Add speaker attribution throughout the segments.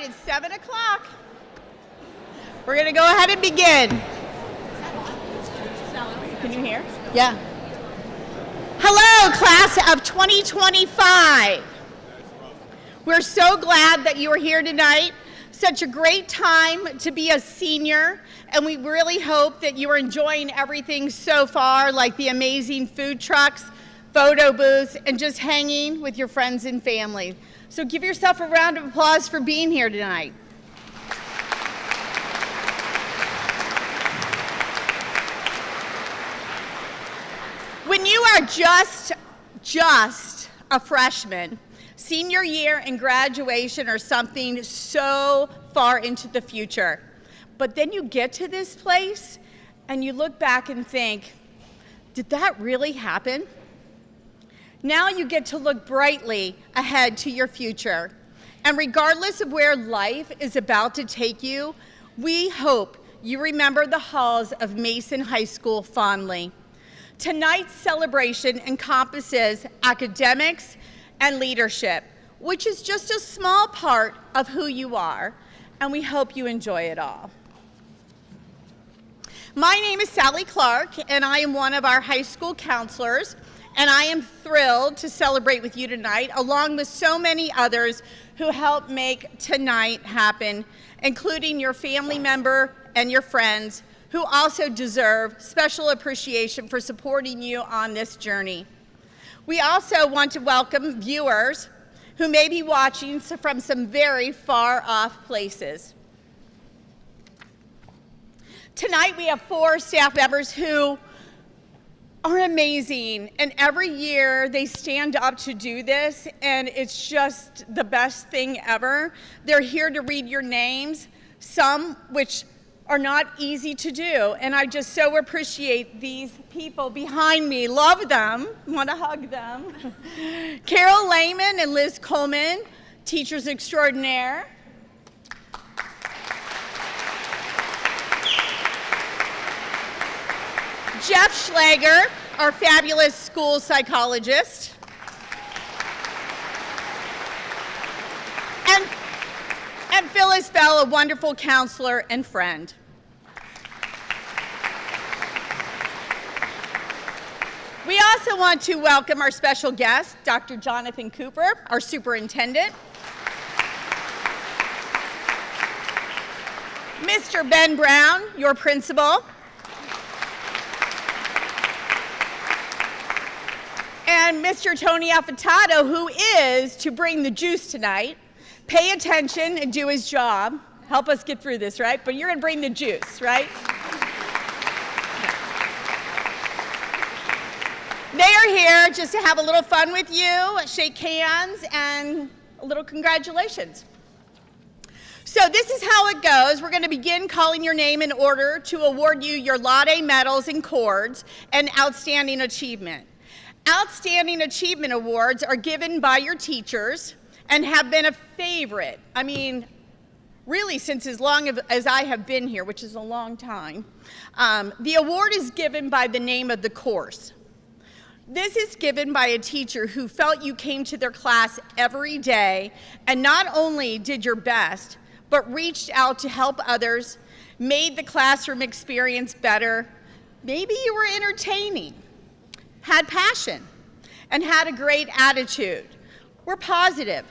Speaker 1: right, it's 7 o'clock. We're going to go ahead and begin. Can you hear? Yeah. Hello, class of 2025. We're so glad that you are here tonight. Such a great time to be a senior, and we really hope that you are enjoying everything so far, like the amazing food trucks, photo booths, and just hanging with your friends and family. So give yourself a round of applause for being here tonight. When you are just a freshman, senior year and graduation are something so far into the future. But then you get to this place and you look back and think, did that really happen? Now you get to look brightly ahead to your future. And regardless of where life is about to take you, we hope you remember the halls of Mason High School fondly. Tonight's celebration encompasses academics and leadership, which is just a small part of who you are, and we hope you enjoy it all. My name is Sally Clark, and I am one of our high school counselors, and I am thrilled to celebrate with you tonight, along with so many others who helped make tonight happen, including your family member and your friends, who also deserve special appreciation for supporting you on this journey. We also want to welcome viewers who may be watching from some very far off places. Tonight we have 4 staff members who are amazing, and every year they stand up to do this, and it's just the best thing ever. They're here to read your names, some which are not easy to do, and I just so appreciate these people behind me. Love them, want to hug them. Carol Lehman and Liz Coleman, teachers extraordinaire. Jeff Schlager, our fabulous school psychologist. And Phyllis Bell, a wonderful counselor and friend. We also want to welcome our special guest, Dr. Jonathan Cooper, our superintendent. Mr. Ben Brown, your principal. And Mr. Tony Affatato, who is to bring the juice tonight. Pay attention and do his job. Help us get through this, right? But you're going to bring the juice, right? They are here just to have a little fun with you, shake hands, and a little congratulations. So this is how it goes. We're going to begin calling your name in order to award you your Laude medals and cords and Outstanding Achievement. Outstanding Achievement Awards are given by your teachers and have been a favorite. I mean, really since as long as I have been here, which is a long time. The award is given by the name of the course. This is given by a teacher who felt you came to their class every day and not only did your best, but reached out to help others, made the classroom experience better. Maybe you were entertaining, had passion, and had a great attitude. Were positive,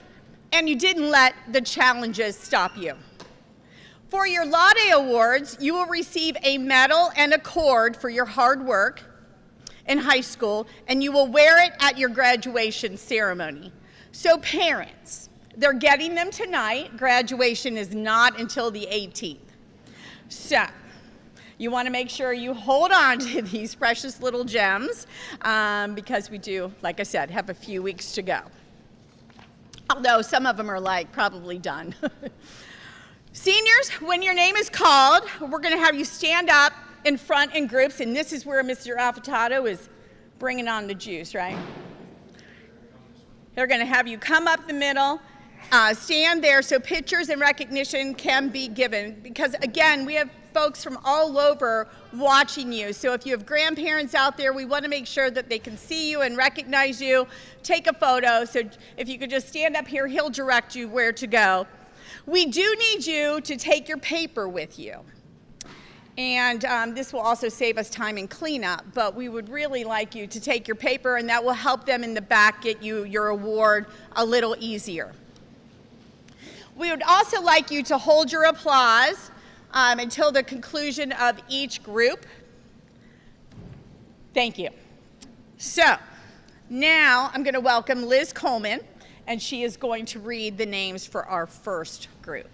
Speaker 1: and you didn't let the challenges stop you. For your Laude Awards, you will receive a medal and a cord for your hard work in high school, and you will wear it at your graduation ceremony. So parents, they're getting them tonight. Graduation is not until the 18th. So you want to make sure you hold on to these precious little gems because we do, like I said, have a few weeks to go. Although some of them are like probably done. Seniors, when your name is called, we're going to have you stand up in front in groups, and this is where Mr. Affatato is bringing on the juice, right? They're going to have you come up the middle, stand there so pictures and recognition can be given, because again, we have folks from all over watching you. So if you have grandparents out there, we want to make sure that they can see you and recognize you. Take a photo. So if you could just stand up here, he'll direct you where to go. We do need you to take your paper with you. And this will also save us time in cleanup, but we would really like you to take your paper, and that will help them in the back get you your award a little easier. We would also like you to hold your applause until the conclusion of each group. Thank you. So now I'm going to welcome Liz Coleman, and she is going to read the names for our first group.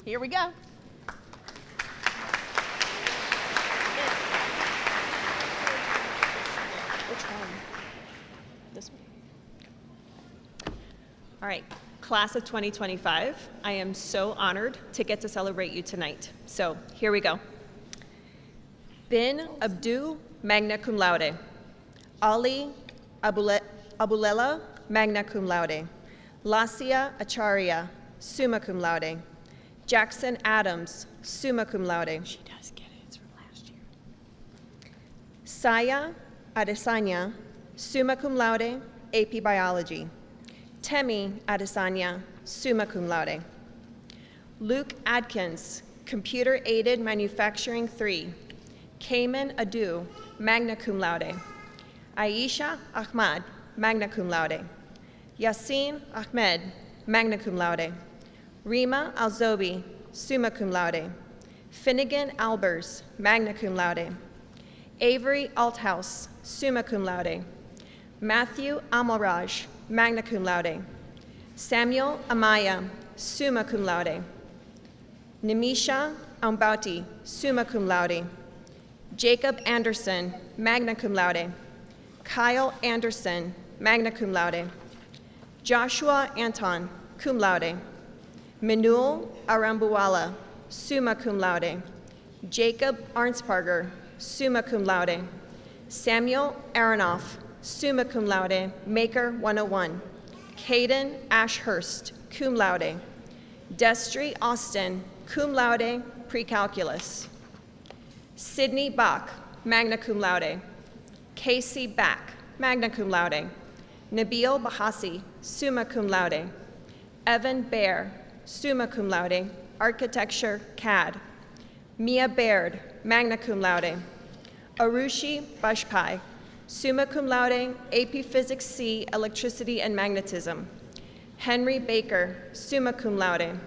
Speaker 1: Here we go.
Speaker 2: Which one? This one. All right, class of 2025, I am so honored to get to celebrate you tonight. So here we go. Bin Abdu, magna cum laude. Ali Abulela, magna cum laude. Lasia Acharya, summa cum laude. Jackson Adams, summa cum laude.
Speaker 1: She does get it. It's from last year.
Speaker 2: Saya Adesanya, summa cum laude, AP Biology. Temi Adesanya, summa cum laude. Luke Adkins, Computer-Aided Manufacturing 3. Cayman Adu, magna cum laude. Aisha Ahmad, magna cum laude. Yasin Ahmed, magna cum laude. Rima Alzobi, summa cum laude. Finnegan Albers, magna cum laude. Avery Althouse, summa cum laude. Matthew Amalraj, magna cum laude. Samuel Amaya, summa cum laude. Nimisha Ambauti, summa cum laude. Jacob Anderson, magna cum laude. Kyle Anderson, magna cum laude. Joshua Anton, cum laude. Minul Arambuwala, summa cum laude. Jacob Arnsparger, summa cum laude. Samuel Aronoff, summa cum laude, Maker 101. Caden Ashurst, cum laude. Destry Austin, cum laude, pre-calculus. Sydney Bach, magna cum laude. Casey Back, magna cum laude. Nabil Bahasi, summa cum laude. Evan Baer, summa cum laude, architecture, CAD. Mia Baird, magna cum laude. Arushi Bajpai, summa cum laude, AP Physics C, electricity and magnetism. Henry Baker, summa cum laude.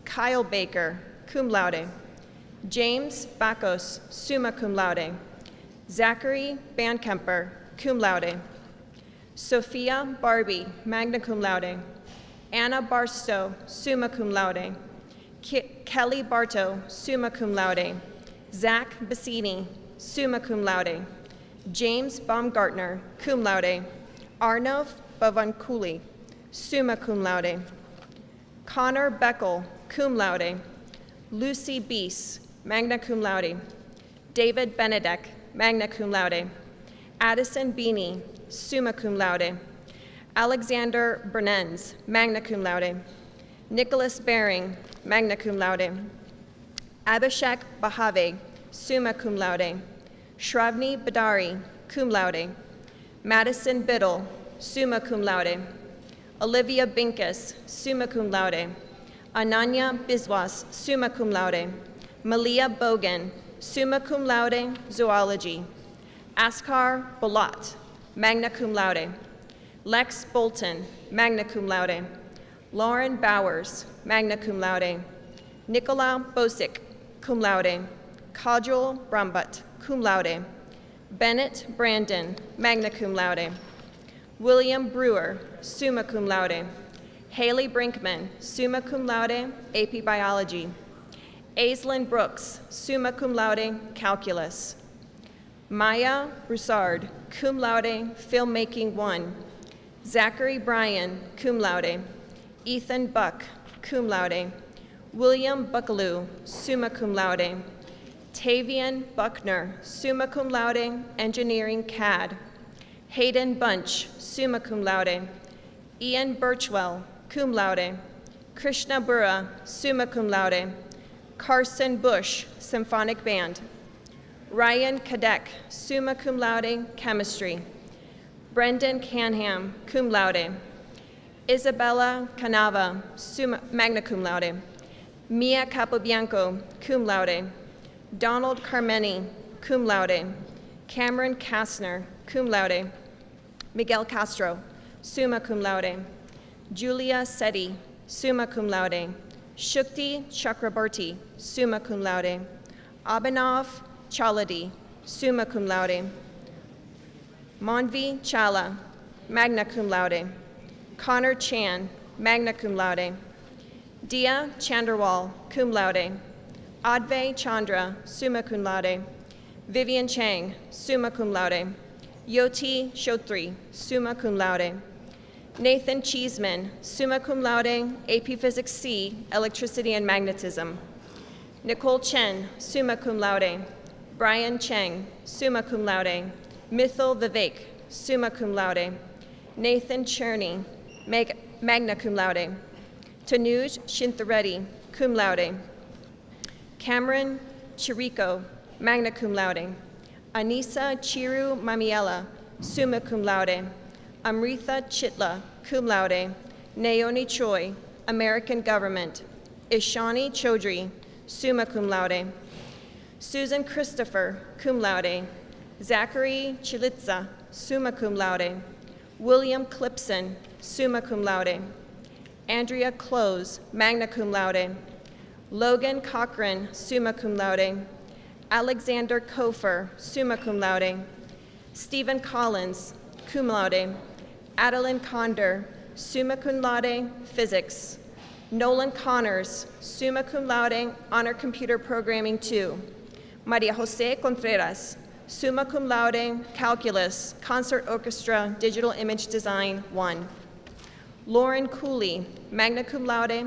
Speaker 2: Kyle Baker, cum laude. James Bacos, summa cum laude. Zachary Bandkemper, cum laude. Sophia Barbie, magna cum laude. Anna Barstow, summa cum laude. Kelly Bartow, summa cum laude. Zach Bassini, summa cum laude. James Baumgartner, cum laude. Arnav Bavankuli, summa cum laude. Connor Beckel, cum laude. Lucy Beese, magna cum laude. David Benedek, magna cum laude. Addison Beanie, summa cum laude. Alexander Bernens, magna cum laude. Nicholas Bering, magna cum laude. Abhishek Bahave, summa cum laude. Shravani Badari, cum laude. Madison Biddle, summa cum laude. Olivia Binkus, summa cum laude. Ananya Biswas, summa cum laude. Malia Bogan, summa cum laude, zoology. Askar Bolat, magna cum laude. Lex Bolton, magna cum laude. Lauren Bowers, magna cum laude. Nicola Bosick, cum laude. Kajal Brambut, cum laude. Bennett Brandon, magna cum laude. William Brewer, summa cum laude. Haley Brinkman, summa cum laude, AP Biology. Aislinn Brooks, summa cum laude, Calculus. Maya Broussard, cum laude, Filmmaking 1. Zachary Bryan, cum laude. Ethan Buck, cum laude. William Buckaloo, summa cum laude. Tavian Buckner, summa cum laude, Engineering CAD. Hayden Bunch, summa cum laude. Ian Birchwell, cum laude. Krishna Burra, summa cum laude. Carson Bush, Symphonic Band. Ryan Kadek, summa cum laude, Chemistry. Brendan Canham, cum laude. Isabella Canava, magna cum laude. Mia Capobianco, cum laude. Donald Carmeni, cum laude. Cameron Kastner, cum laude. Miguel Castro, summa cum laude. Julia Setti, summa cum laude. Shukti Chakraborty, summa cum laude. Abhinav Chaladi, summa cum laude. Manvi Chala, magna cum laude. Connor Chan, magna cum laude. Dia Chanderwal, cum laude. Advay Chandra, summa cum laude. Vivian Chang, summa cum laude. Yoti Shotri, summa cum laude. Nathan Cheeseman, summa cum laude, AP Physics C, Electricity and Magnetism. Nicole Chen, summa cum laude. Brian Cheng, summa cum laude. Mithil Vivek, summa cum laude. Nathan Cherney, magna cum laude. Tanuj Shinthareddy, cum laude. Cameron Chirico, magna cum laude. Anisa Chiru Mamiela, summa cum laude. Amritha Chitla, cum laude. Naomi Choi, American Government. Ishani Chaudhry, summa cum laude. Susan Christopher, cum laude. Zachary Chilitza, summa cum laude. William Clipson, summa cum laude. Andrea Close, magna cum laude. Logan Cochran, summa cum laude. Alexander Kofer, summa cum laude. Stephen Collins, cum laude. Adeline Condor, summa cum laude, Physics. Nolan Connors, summa cum laude, Honor Computer Programming 2. Maria Jose Contreras, summa cum laude, Calculus, Concert Orchestra, Digital Image Design 1. Lauren Cooley, magna cum laude.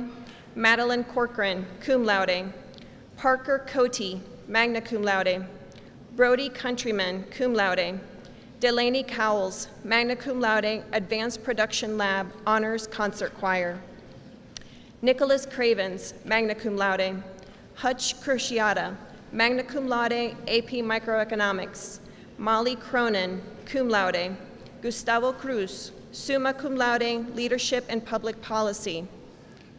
Speaker 2: Madeline Corcoran, cum laude. Parker Cote, magna cum laude. Brody Countryman, cum laude. Delaney Cowles, magna cum laude, Advanced Production Lab, Honors Concert Choir. Nicholas Cravens, magna cum laude. Hutch Cruciata, magna cum laude, AP Microeconomics. Molly Cronin, cum laude. Gustavo Cruz, summa cum laude, Leadership and Public Policy.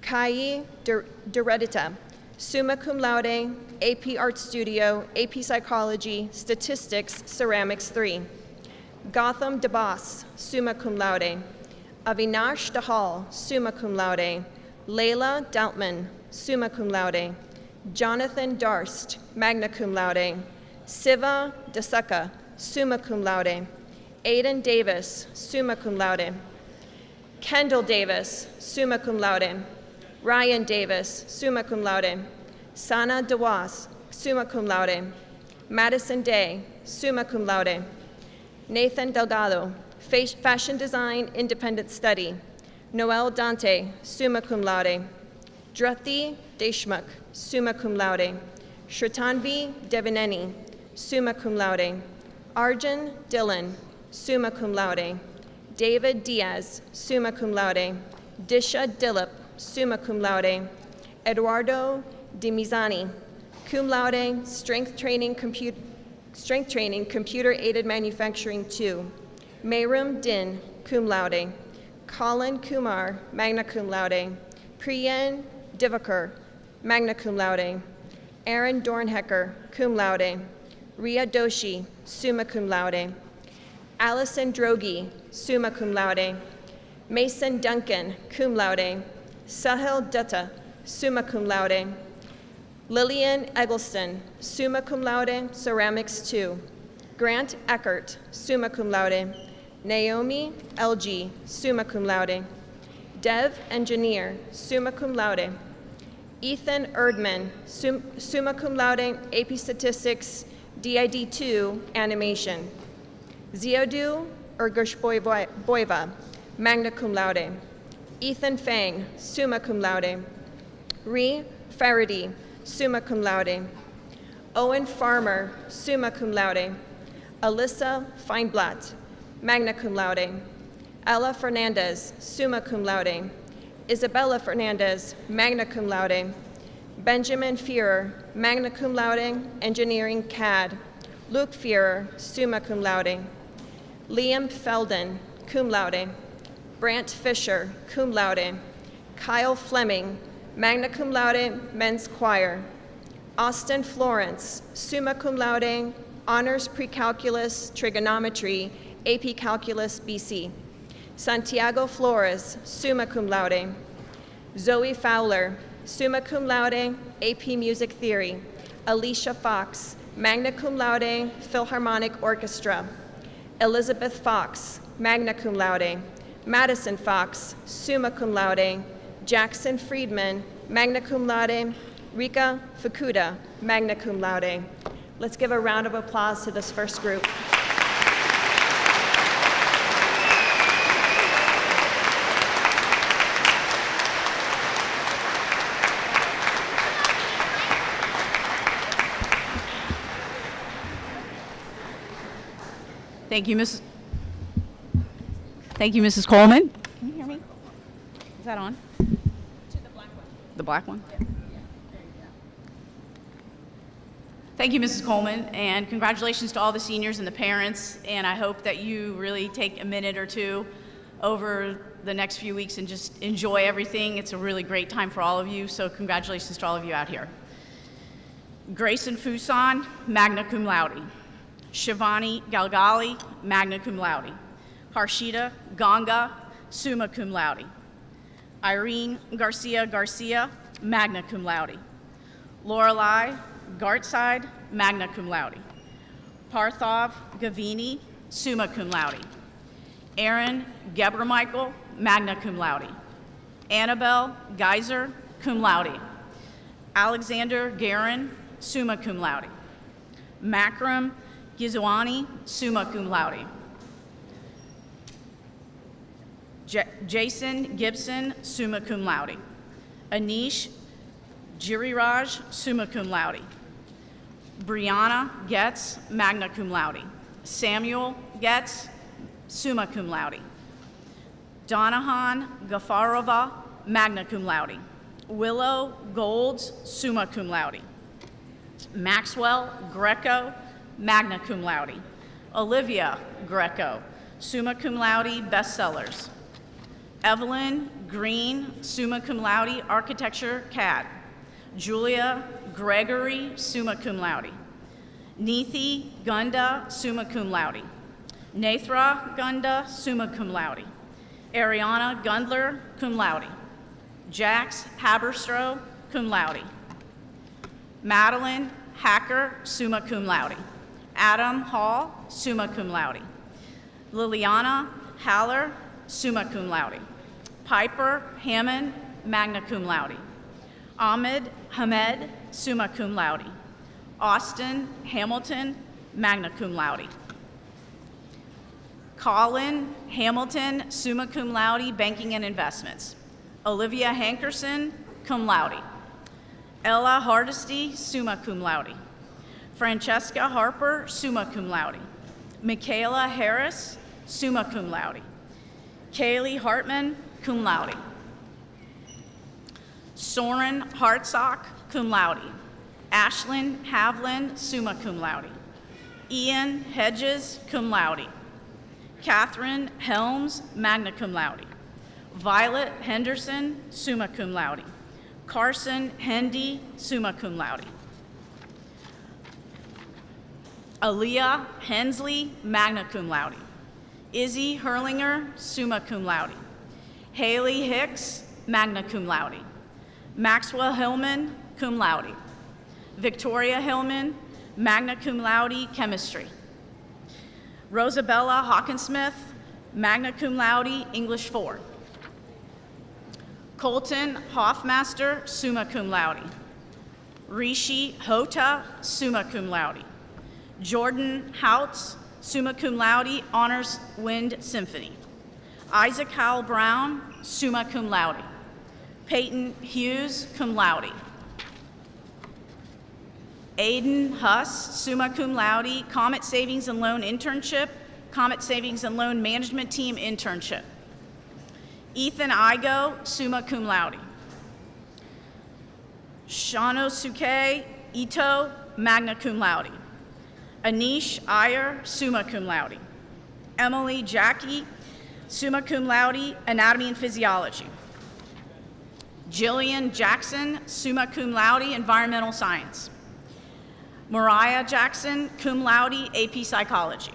Speaker 2: Kai Deredita, summa cum laude, AP Art Studio, AP Psychology, Statistics, Ceramics 3. Gotham DeBoss, summa cum laude. Avinash Dahal, summa cum laude. Layla Doutman, summa cum laude. Jonathan Darst, magna cum laude. Siva Desaka, summa cum laude. Aiden Davis, summa cum laude. Kendall Davis, summa cum laude. Ryan Davis, summa cum laude. Sana Dewas, summa cum laude. Madison Day, summa cum laude. Nathan Delgado, Fashion Design, Independent Study. Noel Dante, summa cum laude. Druthi Deshmukh, summa cum laude. Shritanvi Devineni, summa cum laude. Arjun Dillon, summa cum laude. David Diaz, summa cum laude. Disha Dilip, summa cum laude. Eduardo Dimizani, cum laude, Strength Training, Computer-Aided Manufacturing 2. Mayrum Din, cum laude. Colin Kumar, magna cum laude. Priyan Divakar, magna cum laude. Aaron Dornhecker, cum laude. Ria Doshi, summa cum laude. Allison Drogi, summa cum laude. Mason Duncan, cum laude. Sahil Dutta, summa cum laude. Lillian Eggleston, summa cum laude, Ceramics 2. Grant Eckert, summa cum laude. Naomi LG, summa cum laude. Dev Engineer, summa cum laude. Ethan Erdman, summa cum laude, AP Statistics, DID 2, Animation. Ziodu Ergushboyeva, magna cum laude. Ethan Fang, summa cum laude. Ree Faraday, summa cum laude. Owen Farmer, summa cum laude. Alyssa Feinblatt, magna cum laude. Ella Fernandez, summa cum laude. Isabella Fernandez, magna cum laude. Benjamin Führer, magna cum laude, Engineering CAD. Luke Führer, summa cum laude. Liam Felden, cum laude. Brant Fisher, cum laude. Kyle Fleming, magna cum laude, men's choir. Austin Florence, summa cum laude, honors pre-calculus, trigonometry, AP Calculus BC. Santiago Flores, summa cum laude. Zoe Fowler, summa cum laude, AP Music Theory. Alicia Fox, magna cum laude, Philharmonic Orchestra. Elizabeth Fox, magna cum laude. Madison Fox, summa cum laude. Jackson Friedman, magna cum laude. Rika Fukuda, magna cum laude. Let's give a round of applause to this first group.
Speaker 3: Thank you, Mrs. Coleman. Can you hear me? Is that on?
Speaker 1: To the black one.
Speaker 3: The black one? Yeah. Thank you, Mrs. Coleman, and congratulations to all the seniors and the parents, and I hope that you really take a minute or two over the next few weeks and just enjoy everything. It's a really great time for all of you, so congratulations to all of you out here. Grayson Fuson, magna cum laude. Shivani Galgali, magna cum laude. Harshita Ganga, summa cum laude. Irene Garcia, magna cum laude. Lorelei Gartside, magna cum laude. Parthov Gavini, summa cum laude. Aaron Gebremichael, magna cum laude. Annabelle Geyser, cum laude. Alexander Garin, summa cum laude. Makram Gizwani, summa cum laude. Jason Gibson, summa cum laude. Anish Giriraj, summa cum laude. Brianna Getz, magna cum laude. Samuel Getz, summa cum laude. Donahan Gafarova, magna cum laude. Willow Golds, summa cum laude. Maxwell Greco, magna cum laude. Olivia Greco, summa cum laude, bestsellers. Evelyn Green, summa cum laude, architecture, CAD. Julia Gregory, summa cum laude. Neethi Gunda, summa cum laude. Nathra Gunda, summa cum laude. Ariana Gundler, cum laude. Jax Haberstroh, cum laude. Madeline Hacker, summa cum laude. Adam Hall, summa cum laude. Liliana Haller, summa cum laude. Piper Hammond, magna cum laude. Ahmed Hamed, summa cum laude. Austin Hamilton, magna cum laude. Colin Hamilton, summa cum laude, banking and investments. Olivia Hankerson, cum laude. Ella Hardesty, summa cum laude. Francesca Harper, summa cum laude. Michaela Harris, summa cum laude. Kaylee Hartman, cum laude. Soren Hartsock, cum laude. Ashlyn Havlin, summa cum laude. Ian Hedges, cum laude. Catherine Helms, magna cum laude. Violet Henderson, summa cum laude. Carson Hendy, summa cum laude. Aaliyah Hensley, magna cum laude. Izzy Herlinger, summa cum laude. Haley Hicks, magna cum laude. Maxwell Hillman, cum laude. Victoria Hillman, magna cum laude, chemistry. Rosabella Hawkinsmith, magna cum laude, English 4. Colton Hoffmaster, summa cum laude. Rishi Hota, summa cum laude. Jordan Houts, summa cum laude, honors Wind Symphony. Isaac Howell Brown, summa cum laude. Peyton Hughes, cum laude. Aiden Huss, summa cum laude, Comet Savings and Loan Internship, Comet Savings and Loan Management Team Internship. Ethan Igo, summa cum laude. Shanosuke Ito, magna cum laude. Anish Iyer, summa cum laude. Emily Jackie, summa cum laude, Anatomy and Physiology. Jillian Jackson, summa cum laude, environmental science. Mariah Jackson, cum laude, AP Psychology.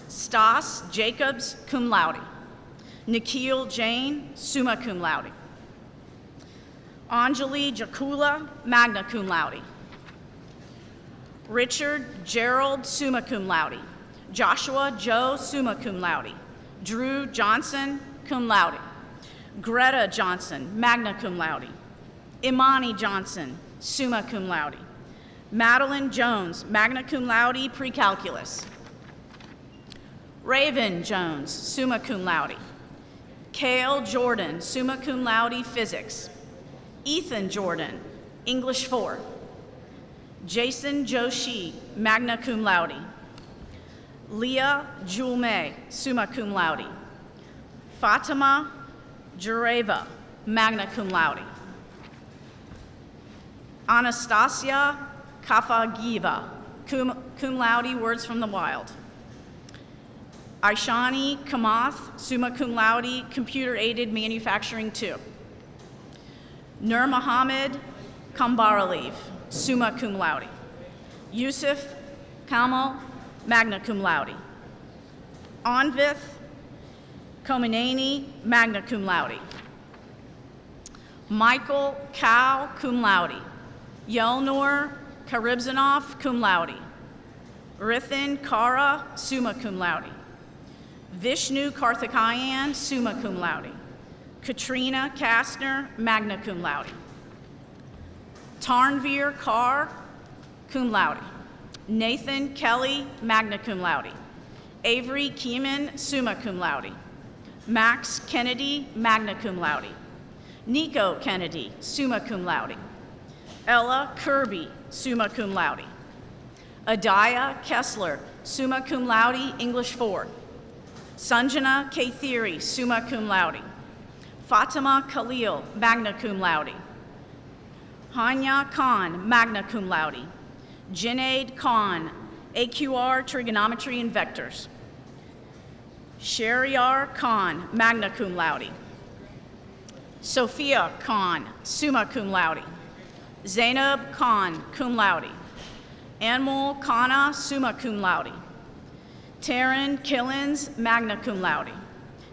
Speaker 3: Stas Jacobs, cum laude. Nikhil Jain, summa cum laude. Anjali Jakula, magna cum laude. Richard Gerald, summa cum laude. Joshua Joe, summa cum laude. Drew Johnson, cum laude. Greta Johnson, magna cum laude. Imani Johnson, summa cum laude. Madeline Jones, magna cum laude, pre-calculus. Raven Jones, summa cum laude. Kale Jordan, summa cum laude, physics. Ethan Jordan, English 4. Jason Joshi, magna cum laude. Leah Julme, summa cum laude. Fatima Jureva, magna cum laude. Anastasia Kafagiva, cum laude, words from the wild. Aishani Kamath, summa cum laude, computer-aided manufacturing 2. Nur Mohammed Kambaralev, summa cum laude. Yusuf Kamal, magna cum laude. Anvith Komanani, magna cum laude. Michael Cow, cum laude. Yelnor Karibzanov, cum laude. Rithin Kara, summa cum laude. Vishnu Karthikayan, summa cum laude. Katrina Kastner, magna cum laude. Tarnveer Kaur, cum laude. Nathan Kelly, magna cum laude. Avery Keeman, summa cum laude. Max Kennedy, magna cum laude. Nico Kennedy, summa cum laude. Ella Kirby, summa cum laude. Adaya Kessler, summa cum laude, English 4. Sanjana Kathiri, summa cum laude. Fatima Khalil, magna cum laude. Hanya Khan, magna cum laude. Junaid Khan, AQR, trigonometry and vectors. Shariar Khan, magna cum laude. Sophia Khan, summa cum laude. Zainab Khan, cum laude. Anmol Khanna, summa cum laude. Taryn Killens, magna cum laude.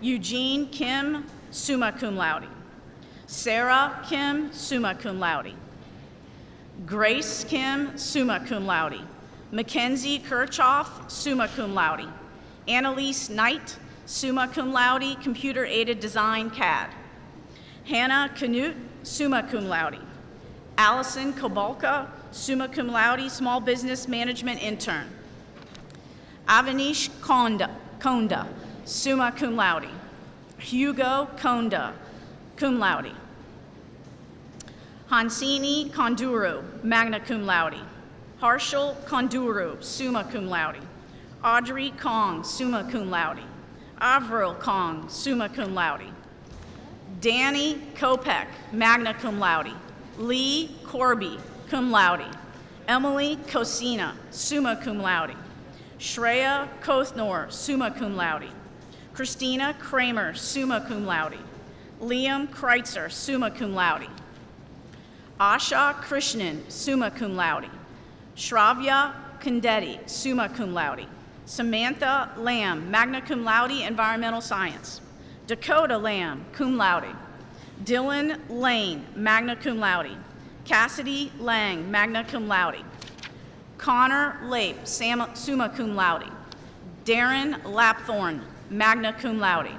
Speaker 3: Eugene Kim, summa cum laude. Sarah Kim, summa cum laude. Grace Kim, summa cum laude. Mackenzie Kirchhoff, summa cum laude. Annalise Knight, summa cum laude, computer-aided design CAD. Hannah Canute, summa cum laude. Allison Kobalka, summa cum laude, small business management intern. Avanish Konda, summa cum laude. Hugo Konda, cum laude. Hansini Konduru, magna cum laude. Harshal Konduru, summa cum laude. Audrey Kong, summa cum laude. Avril Kong, summa cum laude. Danny Kopek, magna cum laude. Lee Corby, cum laude. Emily Kosina, summa cum laude. Shreya Kothnor, summa cum laude. Christina Kramer, summa cum laude. Liam Kreitzer, summa cum laude. Asha Krishnan, summa cum laude. Shravya Kandeti, summa cum laude. Samantha Lamb, magna cum laude, environmental science. Dakota Lamb, cum laude. Dylan Lane, magna cum laude. Cassidy Lang, magna cum laude. Connor Lape, summa cum laude. Darren Lapthorne, magna cum laude.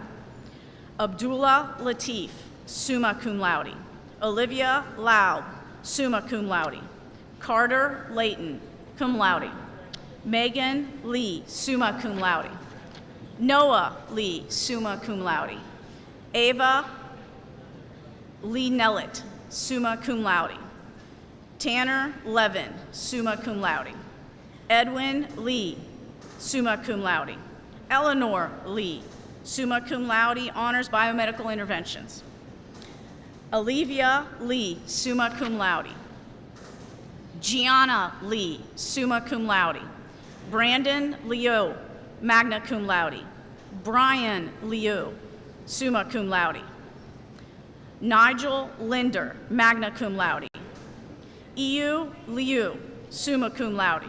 Speaker 3: Abdullah Latif, summa cum laude. Olivia Laub, summa cum laude. Carter Layton, cum laude. Megan Lee, summa cum laude. Noah Lee, summa cum laude. Ava Lee Nellet, summa cum laude. Tanner Levin, summa cum laude. Edwin Lee, summa cum laude. Eleanor Lee, summa cum laude, honors biomedical interventions. Olivia Lee, summa cum laude. Gianna Lee, summa cum laude. Brandon Liu, magna cum laude. Brian Liu, summa cum laude. Nigel Linder, magna cum laude. Iu Liu, summa cum laude.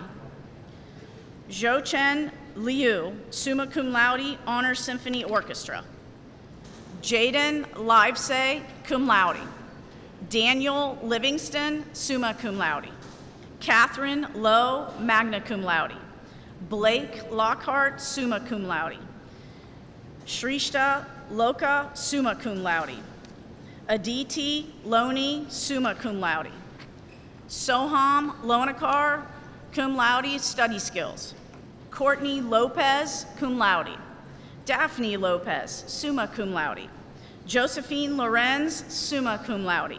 Speaker 3: Zhouchen Liu, summa cum laude, Honor Symphony Orchestra. Jaden Livesay, cum laude. Daniel Livingston, summa cum laude. Catherine Lowe, magna cum laude. Blake Lockhart, summa cum laude. Shrishta Loka, summa cum laude. Aditi Loni, summa cum laude. Soham Lonakar, cum laude, study skills. Courtney Lopez, cum laude. Daphne Lopez, summa cum laude. Josephine Lorenz, summa cum laude.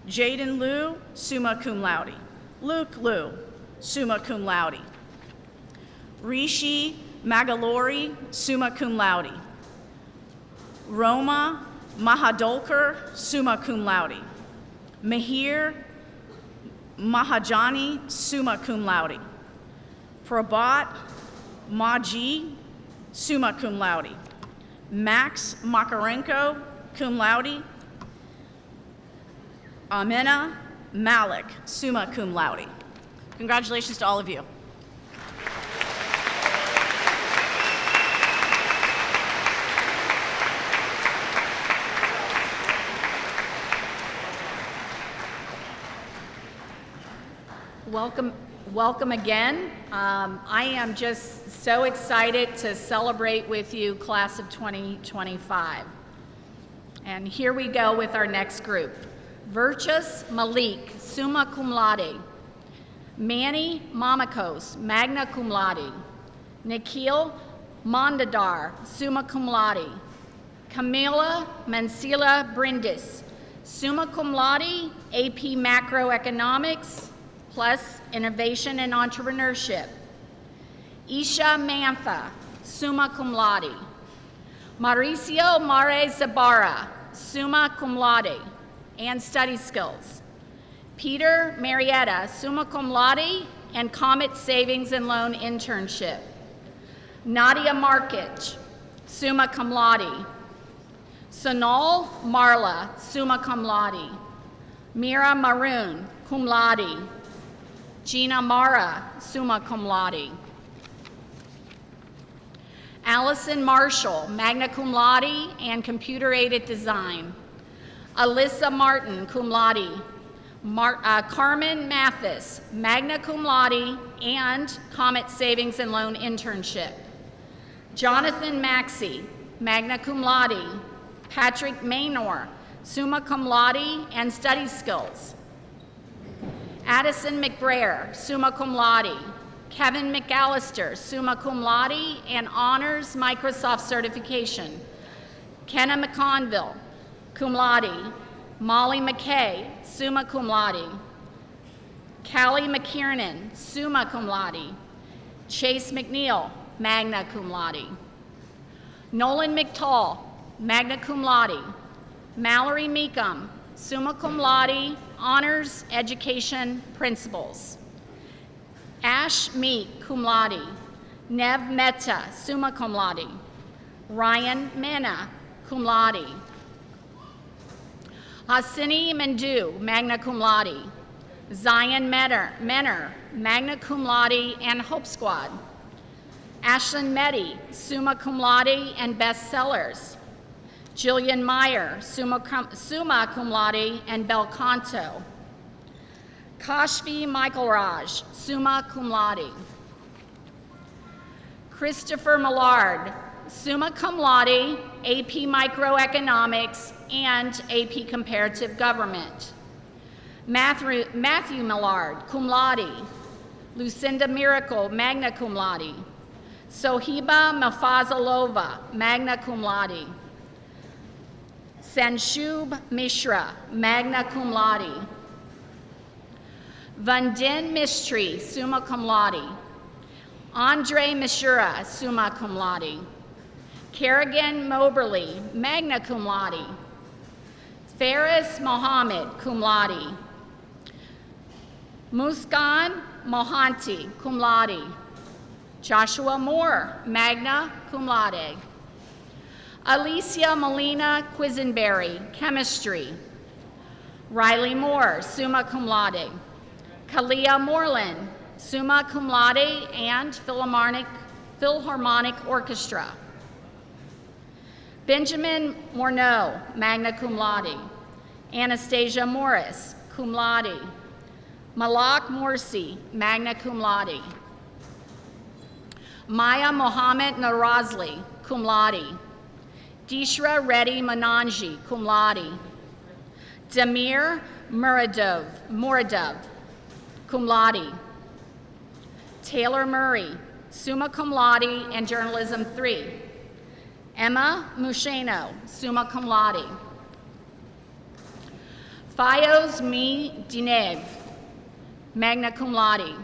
Speaker 3: Jaden Liu, summa cum laude. Luke Liu, summa cum laude. Rishi Magalori, summa cum laude. Roma Mahadolkar, summa cum laude. Mahir Mahajani, summa cum laude. Prabhat Maji, summa cum laude. Max Makarenko, cum laude. Amina Malik, summa cum laude. Congratulations to all of you.
Speaker 4: Welcome again. I am just so excited to celebrate with you, class of 2025. And here we go with our next group. Virtus Malik, summa cum laude. Manny Mamakos, magna cum laude. Nikhil Mondadar, summa cum laude. Camila Mansilla Brindis, summa cum laude, AP Macroeconomics, plus Innovation and Entrepreneurship. Isha Mantha, summa cum laude. Mauricio Mare Zabara, summa cum laude, and study skills. Peter Marietta, summa cum laude, and Comet Savings and Loan Internship. Nadia Markic, summa cum laude. Sonal Marla, summa cum laude. Mira Maroon, cum laude. Gina Mara, summa cum laude. Allison Marshall, magna cum laude and computer-aided design. Alyssa Martin, cum laude. Carmen Mathis, magna cum laude and Comet Savings and Loan Internship. Jonathan Maxey, magna cum laude. Patrick Maynor, summa cum laude and study skills. Addison McBrayer, summa cum laude. Kevin McAllister, summa cum laude and honors Microsoft certification. Kenna McConville, cum laude. Molly McKay, summa cum laude. Callie McKiernan, summa cum laude. Chase McNeil, magna cum laude. Nolan McTall, magna cum laude. Mallory Meekum, summa cum laude, honors education principles. Ash Meek, cum laude. Nev Mehta, summa cum laude. Ryan Mena, cum laude. Hasini Mandu, magna cum laude. Zion Menner, magna cum laude and Hope Squad. Ashlyn Meddy, summa cum laude and bestsellers. Jillian Meyer, summa cum laude and bel canto. Kashvi Michael Raj, summa cum laude. Christopher Millard, summa cum laude, AP Microeconomics and AP Comparative Government. Matthew Millard, cum laude. Lucinda Miracle, magna cum laude. Sohiba Mafazalova, magna cum laude. Sanshub Mishra, magna cum laude. Vandin Mistry, summa cum laude. Andre Mishura, summa cum laude. Kerrigan Moberly, magna cum laude. Faris Mohammed, cum laude. Muskan Mohanty, cum laude. Joshua Moore, magna cum laude. Alicia Molina Quisenberry, chemistry. Riley Moore, summa cum laude. Kalia Moreland, summa cum laude and Philharmonic Orchestra. Benjamin Morneau, magna cum laude. Anastasia Morris, cum laude. Malak Morsi, magna cum laude. Maya Mohammed Narazli, cum laude. Dishra Reddy Mananji, cum laude. Damir Muradov, cum laude. Taylor Murray, summa cum laude and journalism 3. Emma Musheno, summa cum laude. Fayos Mi Dinev, magna cum laude.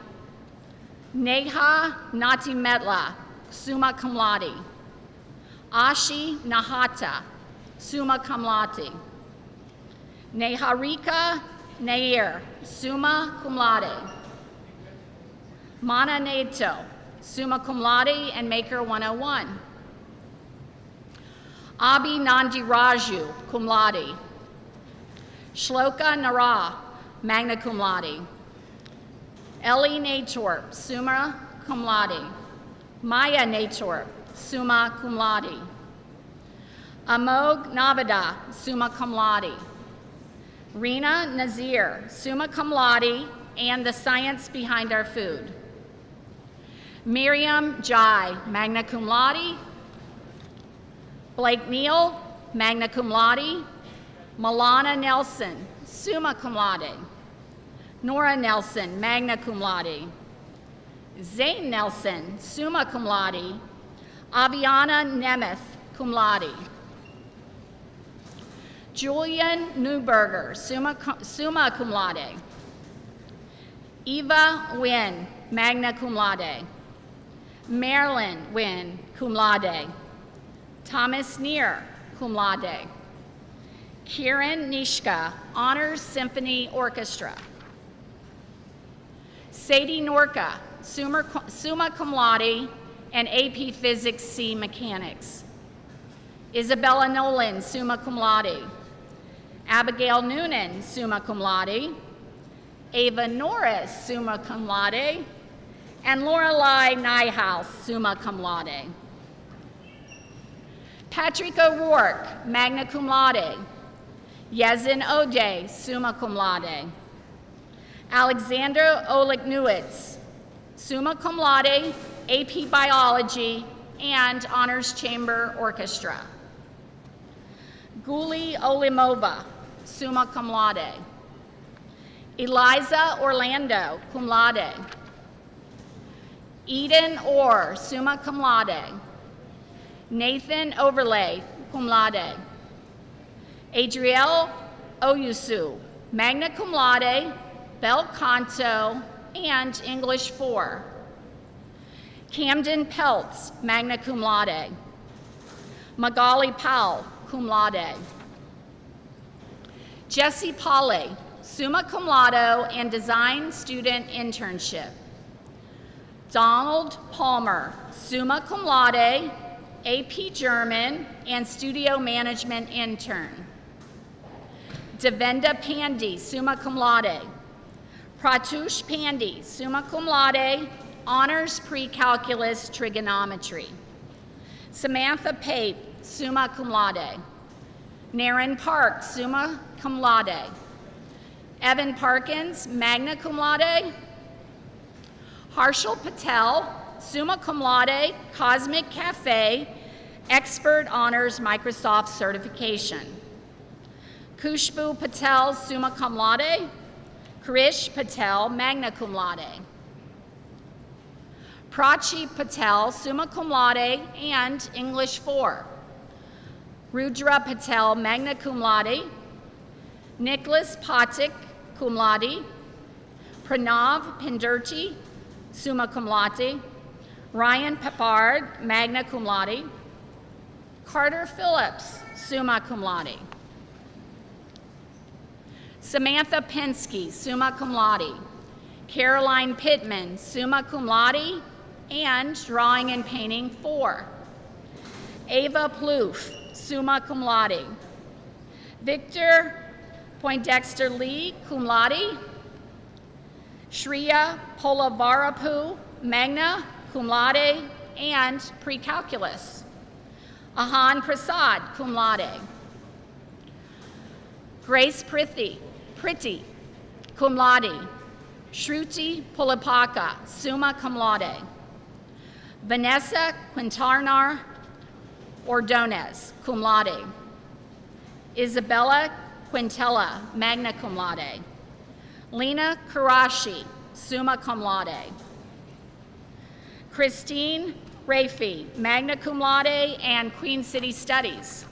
Speaker 4: Neha Natimetla, summa cum laude. Ashi Nahata, summa cum laude. Neharika Nair, summa cum laude. Mana Nato, summa cum laude and Maker 101. Abi Nandiraju, cum laude. Shloka Nara, magna cum laude. Ellie Natorp, summa cum laude. Maya Natorp, summa cum laude. Amog Navada, summa cum laude. Rena Nazir, summa cum laude and the science behind our food. Miriam Jai, magna cum laude. Blake Neal, magna cum laude. Milana Nelson, summa cum laude. Nora Nelson, magna cum laude. Zane Nelson, summa cum laude. Aviana Nemeth, cum laude. Julian Newberger, summa cum laude. Eva Nguyen, magna cum laude. Marilyn Nguyen, cum laude. Thomas Neer, cum laude. Kieran Nishka, Honors Symphony Orchestra. Sadie Norka, summa cum laude and AP Physics C Mechanics. Isabella Nolan, summa cum laude. Abigail Noonan, summa cum laude. Ava Norris, summa cum laude. And Lorelei Nyhouse, summa cum laude. Patrick O'Rourke, magna cum laude. Yezin Ode, summa cum laude. Alexander Olegnuitz, summa cum laude, AP Biology, and Honors Chamber Orchestra. Guli Olimova, summa cum laude. Eliza Orlando, cum laude. Eden Orr, summa cum laude. Nathan Overlay, cum laude. Adrielle Oyusu, magna cum laude, bel canto, and English 4. Camden Peltz, magna cum laude. Magali Powell, cum laude. Jesse Pauley, summa cum laude and design student internship. Donald Palmer, summa cum laude, AP German, and studio management intern. Devenda Pandy, summa cum laude. Pratush Pandy, summa cum laude, honors pre-calculus trigonometry. Samantha Pape, summa cum laude. Naren Park, summa cum laude. Evan Parkins, magna cum laude. Harshal Patel, summa cum laude, Cosmic Cafe, expert honors Microsoft certification. Kushbu Patel, summa cum laude. Krish Patel, magna cum laude. Prachi Patel, summa cum laude and English 4. Rudra Patel, magna cum laude. Nicholas Patik, cum laude. Pranav Pendurti, summa cum laude. Ryan Peppard, magna cum laude. Carter Phillips, summa cum laude. Samantha Pensky, summa cum laude. Caroline Pittman, summa cum laude, and drawing and painting 4. Ava Plouffe, summa cum laude. Victor Poindexter Lee, cum laude. Shreya Polavarapu, magna cum laude and pre-calculus. Ahan Prasad, cum laude. Grace Prithi, cum laude. Shruti Pulapaka, summa cum laude. Vanessa Quintarnar Ordonez, cum laude. Isabella Quintella, magna cum laude. Lena Karashi, summa cum laude. Christine Rafi, magna cum laude and Queen City Studies.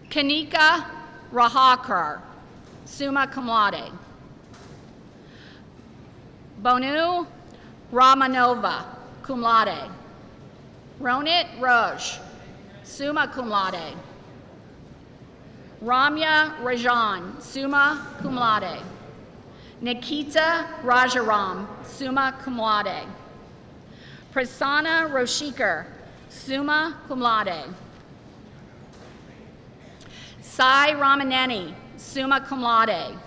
Speaker 4: Kanika Rahakar, summa cum laude. Bonu Ramanova, cum laude. Ronit Roj, summa cum laude. Ramya Rajan, summa cum laude. Nikita Rajaram, summa cum laude. Prasanna Roshikar, summa cum laude. Sai Ramaneni, summa cum laude.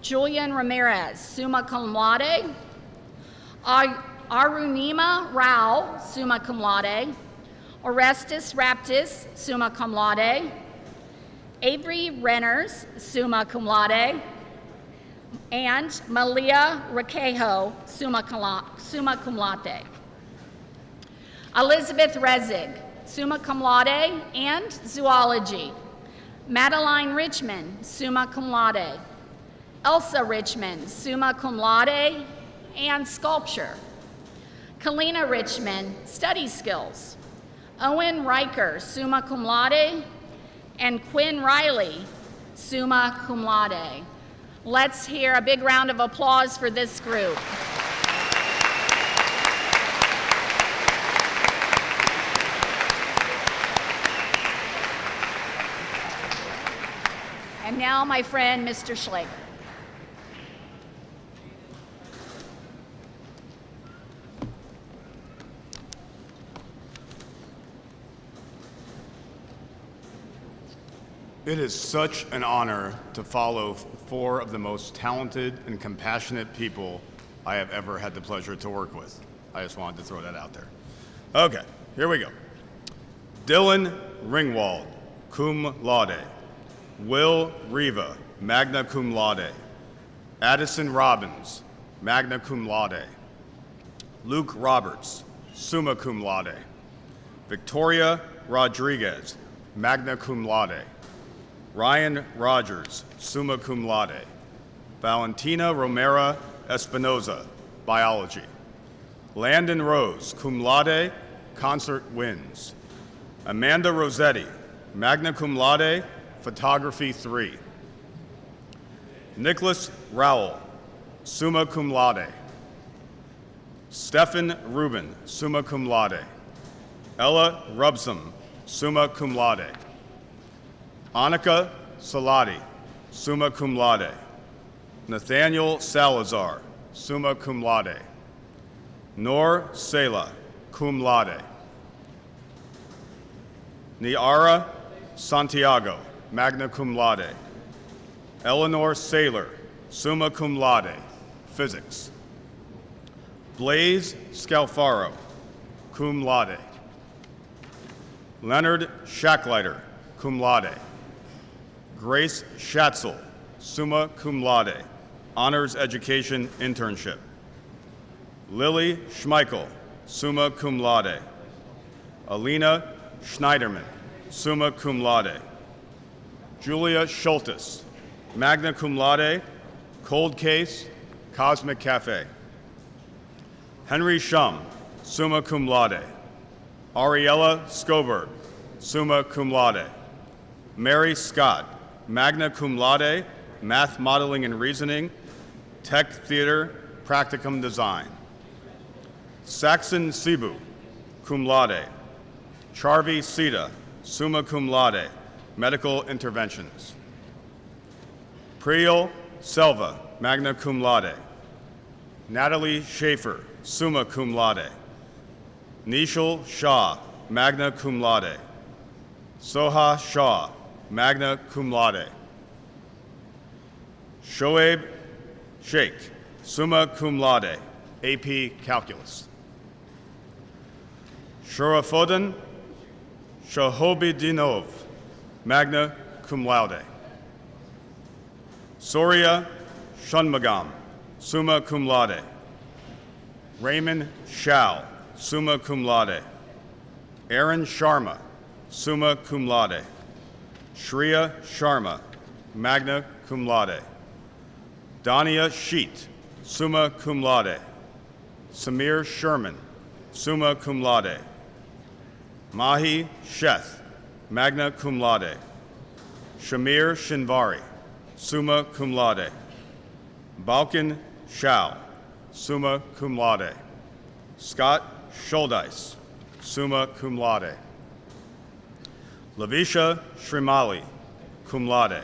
Speaker 4: Julian Ramirez, summa cum laude. Arunima Rao, summa cum laude. Orestes Raptis, summa cum laude. Avery Renners, summa cum laude. And Malia Raquejo, summa cum laude. Elizabeth Rezig, summa cum laude and zoology. Madeline Richmond, summa cum laude. Elsa Richmond, summa cum laude and sculpture. Kalina Richmond, study skills. Owen Riker, summa cum laude, and Quinn Riley, summa cum laude. Let's hear a big round of applause for this group. And now my friend, Mr. Schlager.
Speaker 5: It is such an honor to follow four of the most talented and compassionate people I have ever had the pleasure to work with. I just wanted to throw that out there. Okay, here we go. Dylan Ringwald, cum laude. Will Riva, magna cum laude. Addison Robbins, magna cum laude. Luke Roberts, summa cum laude. Victoria Rodriguez, magna cum laude. Ryan Rogers, summa cum laude. Valentina Romero Espinoza, biology. Landon Rose, cum laude, concert wins. Amanda Rossetti, magna cum laude, photography 3. Nicholas Rowell, summa cum laude. Stephen Rubin, summa cum laude. Ella Rubsum, summa cum laude. Annika Salati, summa cum laude. Nathaniel Salazar, summa cum laude. Nor Sela, cum laude. Niara Santiago, magna cum laude. Eleanor Saylor, summa cum laude, physics. Blaze Scalfaro, cum laude. Leonard Shackleiter, cum laude. Grace Schatzel, summa cum laude, honors education internship. Lily Schmeichel, summa cum laude. Alina Schneiderman, summa cum laude. Julia Schultes, magna cum laude, cold case, Cosmic Cafe. Henry Shum, summa cum laude. Ariella Scoberg, summa cum laude. Mary Scott, magna cum laude, math modeling and reasoning, tech theater, practicum design. Saxon Sibu, cum laude. Charvi Sita, summa cum laude, medical interventions. Priyal Selva, magna cum laude. Natalie Schaefer, summa cum laude. Nishal Shah, magna cum laude. Soha Shah, magna cum laude. Shoaib Sheikh, summa cum laude, AP Calculus. Sharafoddin Shahobidinov, magna cum laude. Soria Shunmagam, summa cum laude. Raymond Shao, summa cum laude. Aaron Sharma, summa cum laude. Shreya Sharma, magna cum laude. Dania Sheet, summa cum laude. Samir Sherman, summa cum laude. Mahi Sheth, magna cum laude. Shamir Shinvari, summa cum laude. Balkan Shao, summa cum laude. Scott Scholdice, summa cum laude. Lavisha Shrimali, cum laude.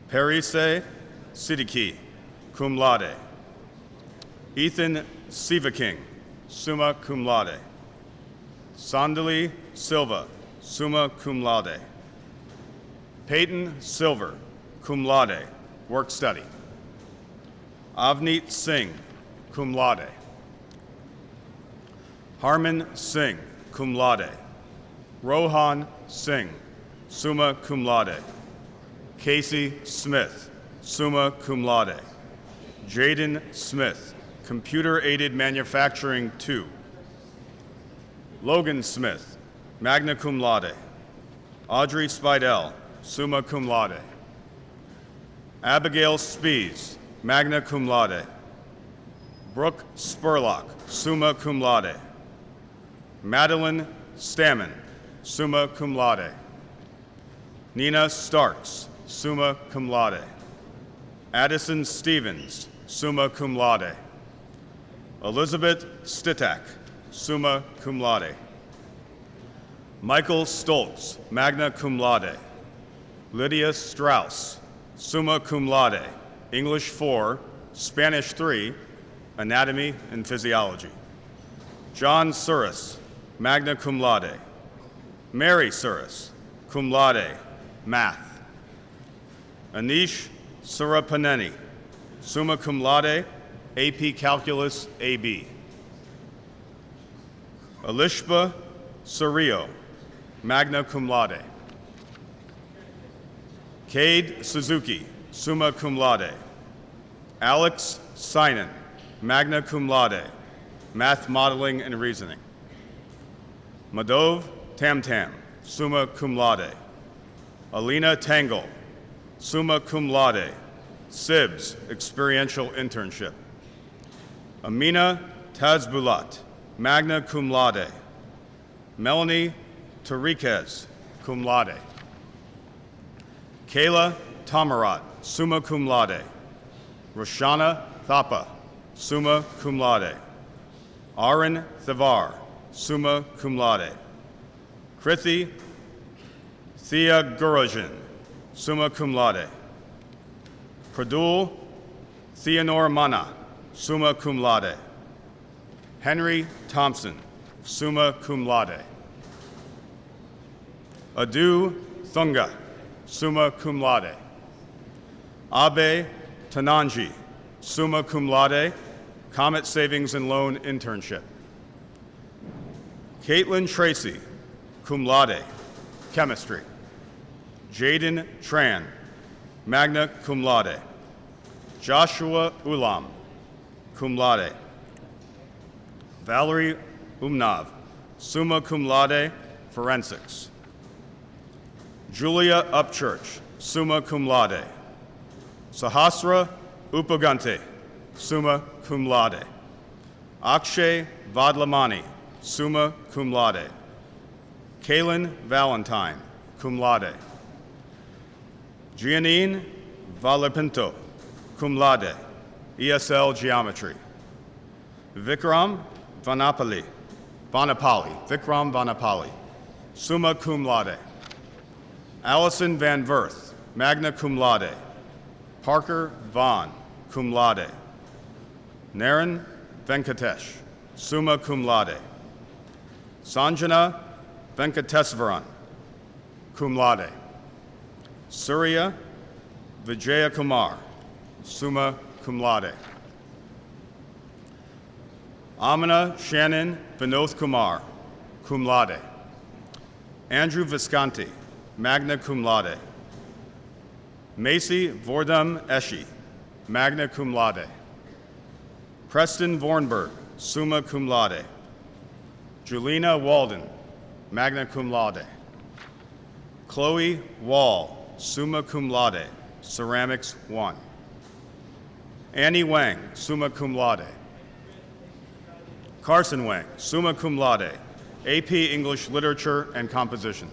Speaker 5: Parise Siddiqui, cum laude. Ethan Sivaking, summa cum laude. Sandali Silva, summa cum laude. Peyton Silver, cum laude, work study. Avneet Singh, cum laude. Harman Singh, cum laude. Rohan Singh, summa cum laude. Casey Smith, summa cum laude. Jaden Smith, Computer-Aided Manufacturing 2. Logan Smith, magna cum laude. Audrey Spidell, summa cum laude. Abigail Spees, magna cum laude. Brooke Spurlock, summa cum laude. Madeline Stammen, summa cum laude. Nina Starks, summa cum laude. Addison Stevens, summa cum laude. Elizabeth Stitak, summa cum laude. Michael Stoltz, magna cum laude. Lydia Strauss, summa cum laude, English 4, Spanish 3, Anatomy and Physiology. John Suris, magna cum laude. Mary Suris, cum laude, Math. Anish Surapaneni, summa cum laude, AP Calculus AB. Alishba Sario, magna cum laude. Cade Suzuki, summa cum laude. Alex Sinan, magna cum laude, Math Modeling and Reasoning. Madov Tamtam, summa cum laude. Alina Tangle, summa cum laude, SIBS, Experiential Internship. Amina Tazbulat, magna cum laude. Melanie Tariquez, cum laude. Kayla Tamarat, summa cum laude. Roshana Thapa, summa cum laude. Aaron Thavar, summa cum laude. Krithi Thea Gurajan, summa cum laude. Pradul Theonore Mana, summa cum laude. Henry Thompson, summa cum laude. Adu Thunga, summa cum laude. Abe Tananji, summa cum laude, Comet Savings and Loan Internship. Caitlin Tracy, cum laude, Chemistry. Jaden Tran, magna cum laude. Joshua Ulam, cum laude. Valerie Umnav, summa cum laude, Forensics. Julia Upchurch, summa cum laude. Sahasra Upagante, summa cum laude. Akshay Vadlamani, summa cum laude. Kaylin Valentine, cum laude. Giannine Vallepinto, cum laude, ESL Geometry. Vikram Vanapali, Vikram Vanapali, summa cum laude. Allison Van Verth, magna cum laude. Parker Vaughn, cum laude. Naren Venkatesh, summa cum laude. Sanjana Venkateswaran, cum laude. Surya Vijayakumar, summa cum laude. Amina Shannon Vinod Kumar, cum laude. Andrew Visconti, magna cum laude. Macy Vordam Eshi, magna cum laude. Preston Vornberg, summa cum laude. Julina Walden, magna cum laude. Chloe Wall, summa cum laude, Ceramics 1. Annie Wang, summa cum laude. Carson Wang, summa cum laude, AP English Literature and Composition.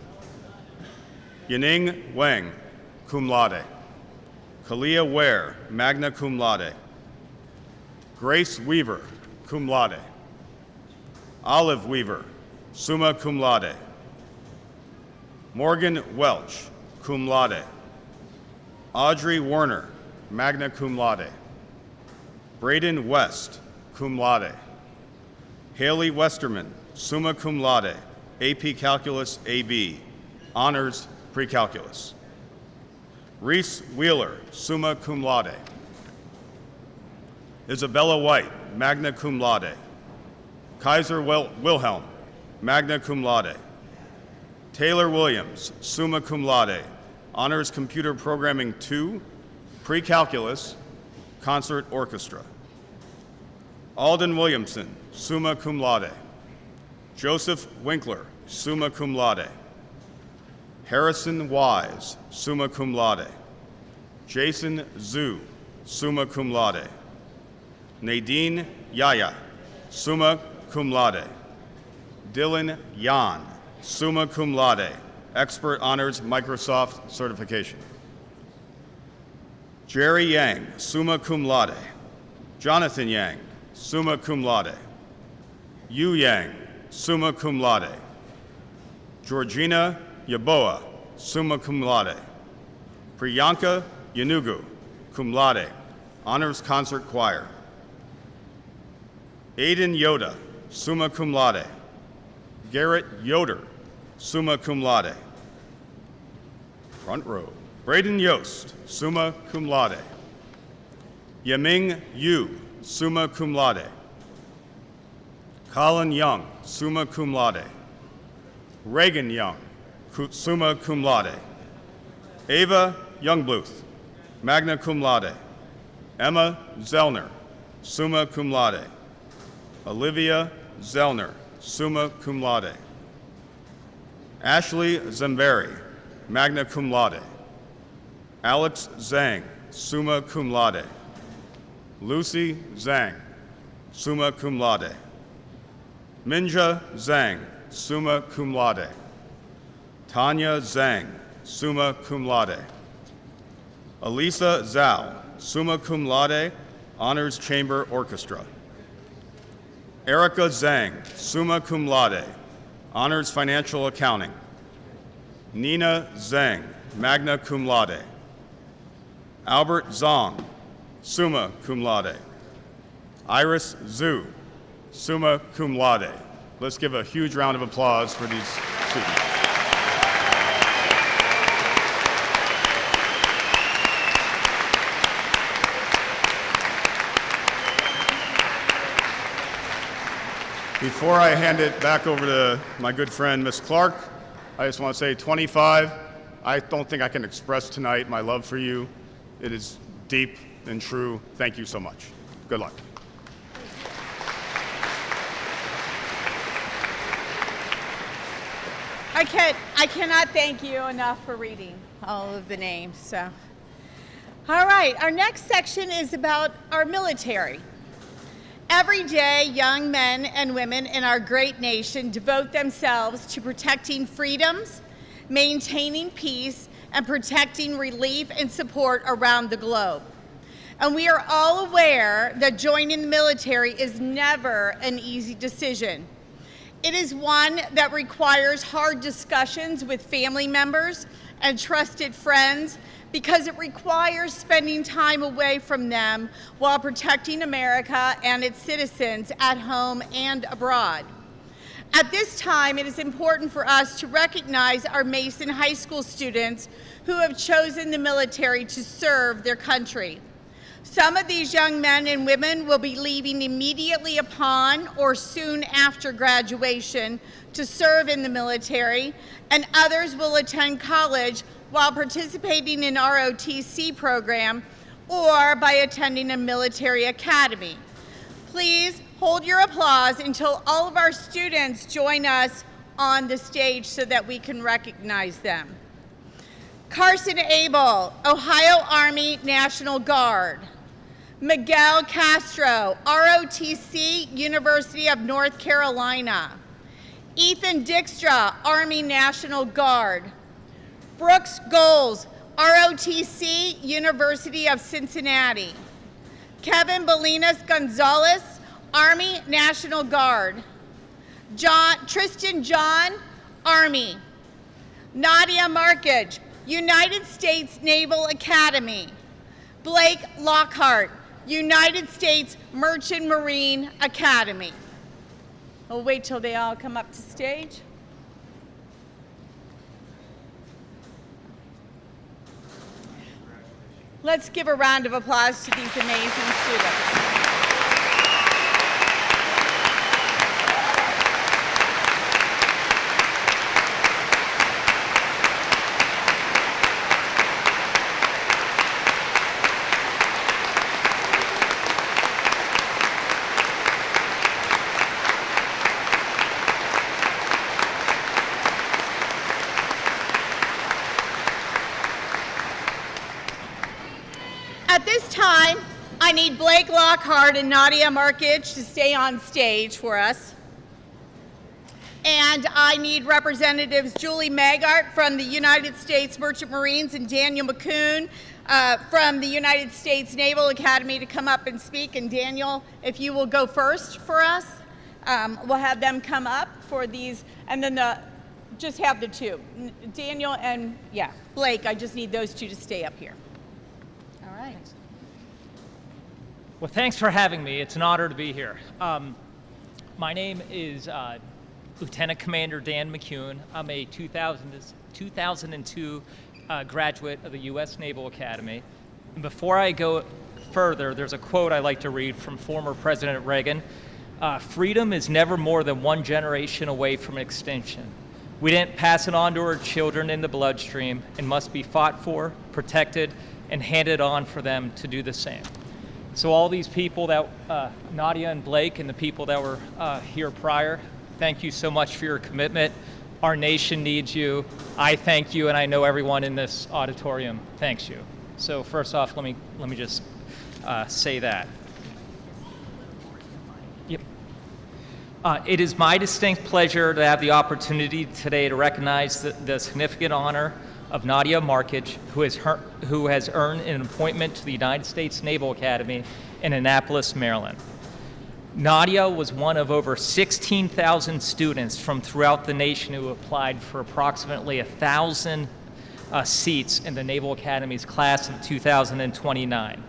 Speaker 5: Yaning Wang, cum laude. Kalia Ware, magna cum laude. Grace Weaver, cum laude. Olive Weaver, summa cum laude. Morgan Welch, cum laude. Audrey Werner, magna cum laude. Braden West, cum laude. Haley Westerman, summa cum laude, AP Calculus AB, honors pre-calculus. Reese Wheeler, summa cum laude. Isabella White, magna cum laude. Kaiser Wilhelm, magna cum laude. Taylor Williams, summa cum laude, honors computer programming 2, pre-calculus, concert orchestra. Alden Williamson, summa cum laude. Joseph Winkler, summa cum laude. Harrison Wise, summa cum laude. Jason Zhu, summa cum laude. Nadine Yaya, summa cum laude. Dylan Yan, summa cum laude, expert honors Microsoft certification. Jerry Yang, summa cum laude. Jonathan Yang, summa cum laude. Yu Yang, summa cum laude. Georgina Yaboa, summa cum laude. Priyanka Yanugu, cum laude, honors concert choir. Aiden Yoda, summa cum laude. Garrett Yoder, summa cum laude. Front row. Braden Yost, summa cum laude. Yaming Yu, summa cum laude. Colin Young, summa cum laude. Reagan Young, summa cum laude. Ava Youngbluth, magna cum laude. Emma Zellner, summa cum laude. Olivia Zellner, summa cum laude. Ashley Zamberi, magna cum laude. Alex Zhang, summa cum laude. Lucy Zhang, summa cum laude. Minja Zhang, summa cum laude. Tanya Zhang, summa cum laude. Elisa Zhao, summa cum laude, honors chamber orchestra. Erica Zhang, summa cum laude, honors financial accounting. Nina Zhang, magna cum laude. Albert Zong, summa cum laude. Iris Zhu, summa cum laude. Let's give a huge round of applause for these students. Before I hand it back over to my good friend, Ms. Clark, I just want to say 25, I don't think I can express tonight my love for you. It is deep and true. Thank you so much. Good luck.
Speaker 1: I cannot thank you enough for reading all of the names. So, all right, our next section is about our military. Every day, young men and women in our great nation devote themselves to protecting freedoms, maintaining peace, and protecting relief and support around the globe. And we are all aware that joining the military is never an easy decision. It is one that requires hard discussions with family members and trusted friends, because it requires spending time away from them while protecting America and its citizens at home and abroad. At this time, it is important for us to recognize our Mason High School students who have chosen the military to serve their country. Some of these young men and women will be leaving immediately upon or soon after graduation to serve in the military, and others will attend college while participating in ROTC program or by attending a military academy. Please hold your applause until all of our students join us on the stage so that we can recognize them. Carson Abel, Ohio Army National Guard. Miguel Castro, ROTC, University of North Carolina. Ethan Dykstra, Army National Guard. Brooks Goals, ROTC, University of Cincinnati. Kevin Bolinas Gonzalez, Army National Guard. Tristan John, Army. Nadia Markage, United States Naval Academy. Blake Lockhart, United States Merchant Marine Academy. We'll wait till they all come up to stage. Let's give a round of applause to these amazing students. At this time, I need Blake Lockhart and Nadia Markage to stay on stage for us. And I need Representatives Julie Maggart from the United States Merchant Marines and Daniel McCoon from the United States Naval Academy to come up and speak. And Daniel, if you will go first for us, we'll have them come up for these, and then just have the two. Daniel and, Blake, I just need those two to stay up here. All right.
Speaker 6: Well, thanks for having me. It's an honor to be here. My name is Lieutenant Commander Dan McCune. I'm a 2002 graduate of the U.S. Naval Academy. And before I go further, there's a quote I like to read from former President Reagan. Freedom is never more than one generation away from extinction. We didn't pass it on to our children in the bloodstream and must be fought for, protected, and handed on for them to do the same. So all these people that, Nadia and Blake and the people that were here prior, thank you so much for your commitment. Our nation needs you. I thank you, and I know everyone in this auditorium thanks you. So first off, let me just say that. Yep. It is my distinct pleasure to have the opportunity today to recognize the significant honor of Nadia Markage, who has earned an appointment to the United States Naval Academy in Annapolis, Maryland. Nadia was one of over 16,000 students from throughout the nation who applied for approximately 1,000 seats in the Naval Academy's class of 2029.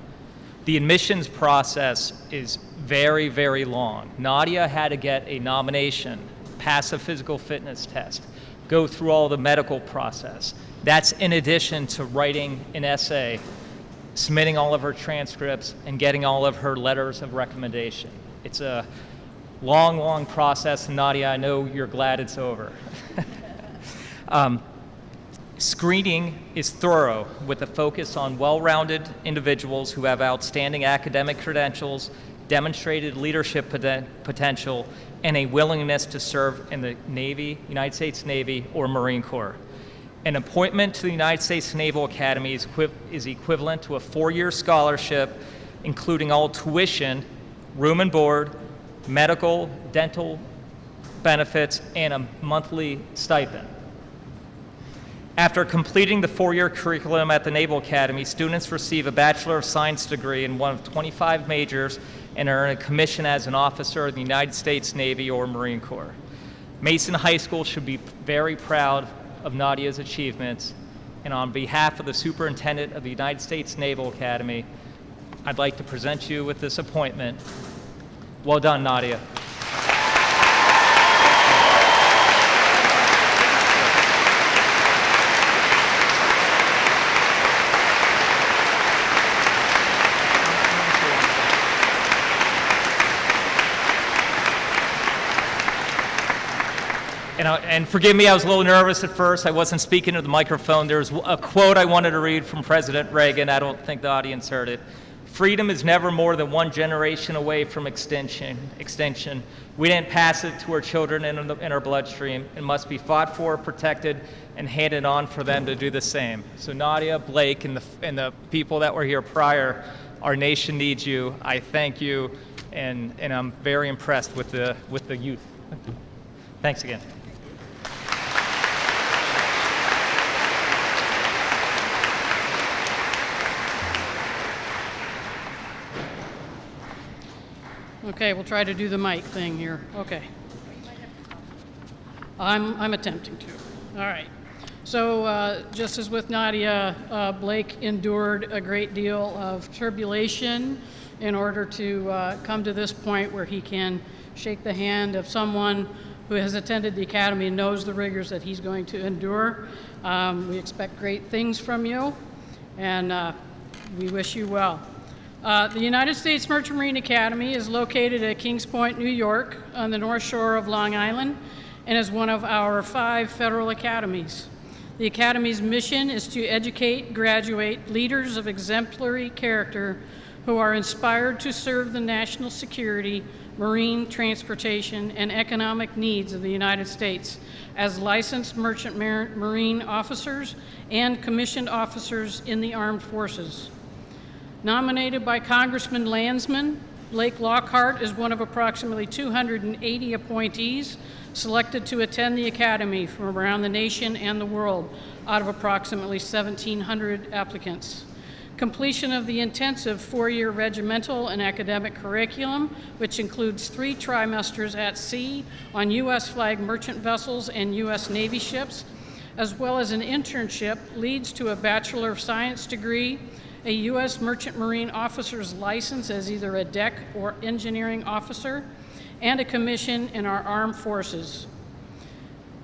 Speaker 6: The admissions process is very, very long. Nadia had to get a nomination, pass a physical fitness test, go through all the medical process. That's in addition to writing an essay, submitting all of her transcripts, and getting all of her letters of recommendation. It's a long, long process, and Nadia, I know you're glad it's over. Screening is thorough with a focus on well-rounded individuals who have outstanding academic credentials, demonstrated leadership potential, and a willingness to serve in the Navy, United States Navy, or Marine Corps. An appointment to the United States Naval Academy is equivalent to a 4-year scholarship, including all tuition, room and board, medical, dental benefits, and a monthly stipend. After completing the 4-year curriculum at the Naval Academy, students receive a Bachelor of Science degree in one of 25 majors and earn a commission as an officer of the United States Navy or Marine Corps. Mason High School should be very proud of Nadia's achievements, and on behalf of the Superintendent of the United States Naval Academy, I'd like to present you with this appointment. Well done, Nadia. And forgive me, I was a little nervous at first. I wasn't speaking to the microphone. There was a quote I wanted to read from President Reagan. I don't think the audience heard it. Freedom is never more than one generation away from extinction. We didn't pass it to our children in our bloodstream. It must be fought for, protected, and handed on for them to do the same. So Nadia, Blake, and the people that were here prior, our nation needs you. I thank you, and I'm very impressed with the youth. Thanks again.
Speaker 7: Okay, we'll try to do the mic thing here. Okay. I'm attempting to. All right. So just as with Nadia, Blake endured a great deal of tribulation in order to come to this point where he can shake the hand of someone who has attended the academy and knows the rigors that he's going to endure. We expect great things from you, and we wish you well. The United States Merchant Marine Academy is located at Kings Point, New York, on the North Shore of Long Island, and is one of our 5 federal academies. The Academy's mission is to educate, graduate leaders of exemplary character who are inspired to serve the national security, marine, transportation, and economic needs of the United States as licensed merchant marine officers and commissioned officers in the armed forces. Nominated by Congressman Landsman, Blake Lockhart is one of approximately 280 appointees selected to attend the Academy from around the nation and the world out of approximately 1,700 applicants. Completion of the intensive 4-year regimental and academic curriculum, which includes 3 trimesters at sea on U.S. flag merchant vessels and U.S. Navy ships, as well as an internship, leads to a Bachelor of Science degree, a U.S. Merchant Marine officer's license as either a deck or engineering officer, and a commission in our armed forces.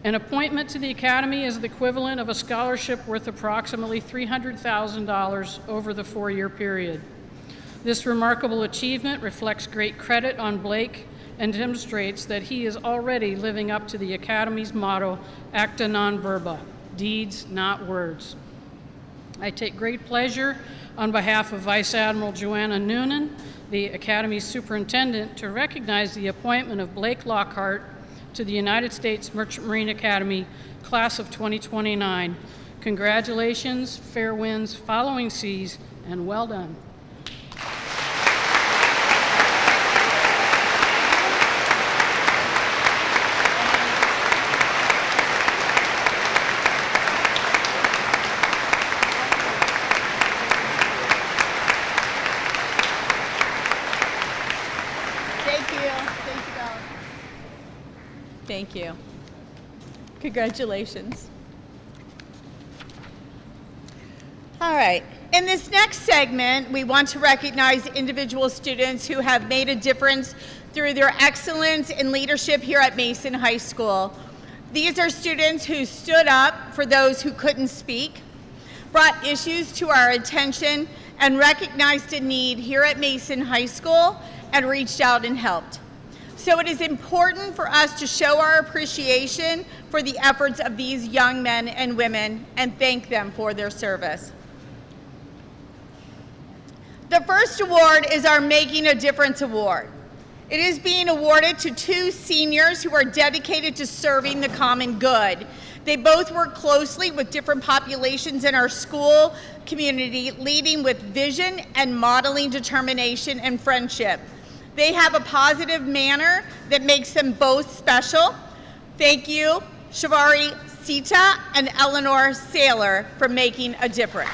Speaker 7: An appointment to the Academy is the equivalent of a scholarship worth approximately $300,000 over the 4-year period. This remarkable achievement reflects great credit on Blake and demonstrates that he is already living up to the Academy's motto, acta non verba, deeds, not words. I take great pleasure on behalf of Vice Admiral Joanna Noonan, the Academy's superintendent, to recognize the appointment of Blake Lockhart to the United States Merchant Marine Academy, class of 2029. Congratulations, fair winds, following seas, and well done.
Speaker 1: Thank you. Congratulations. All right. In this next segment, we want to recognize individual students who have made a difference through their excellence in leadership here at Mason High School. These are students who stood up for those who couldn't speak, brought issues to our attention, and recognized a need here at Mason High School and reached out and helped. So it is important for us to show our appreciation for the efforts of these young men and women and thank them for their service. The first award is our Making a Difference Award. It is being awarded to 2 seniors who are dedicated to serving the common good. They both work closely with different populations in our school community, leading with vision and modeling determination and friendship. They have a positive manner that makes them both special. Thank you, Shivari Sita and Eleanor Saylor, for making a difference.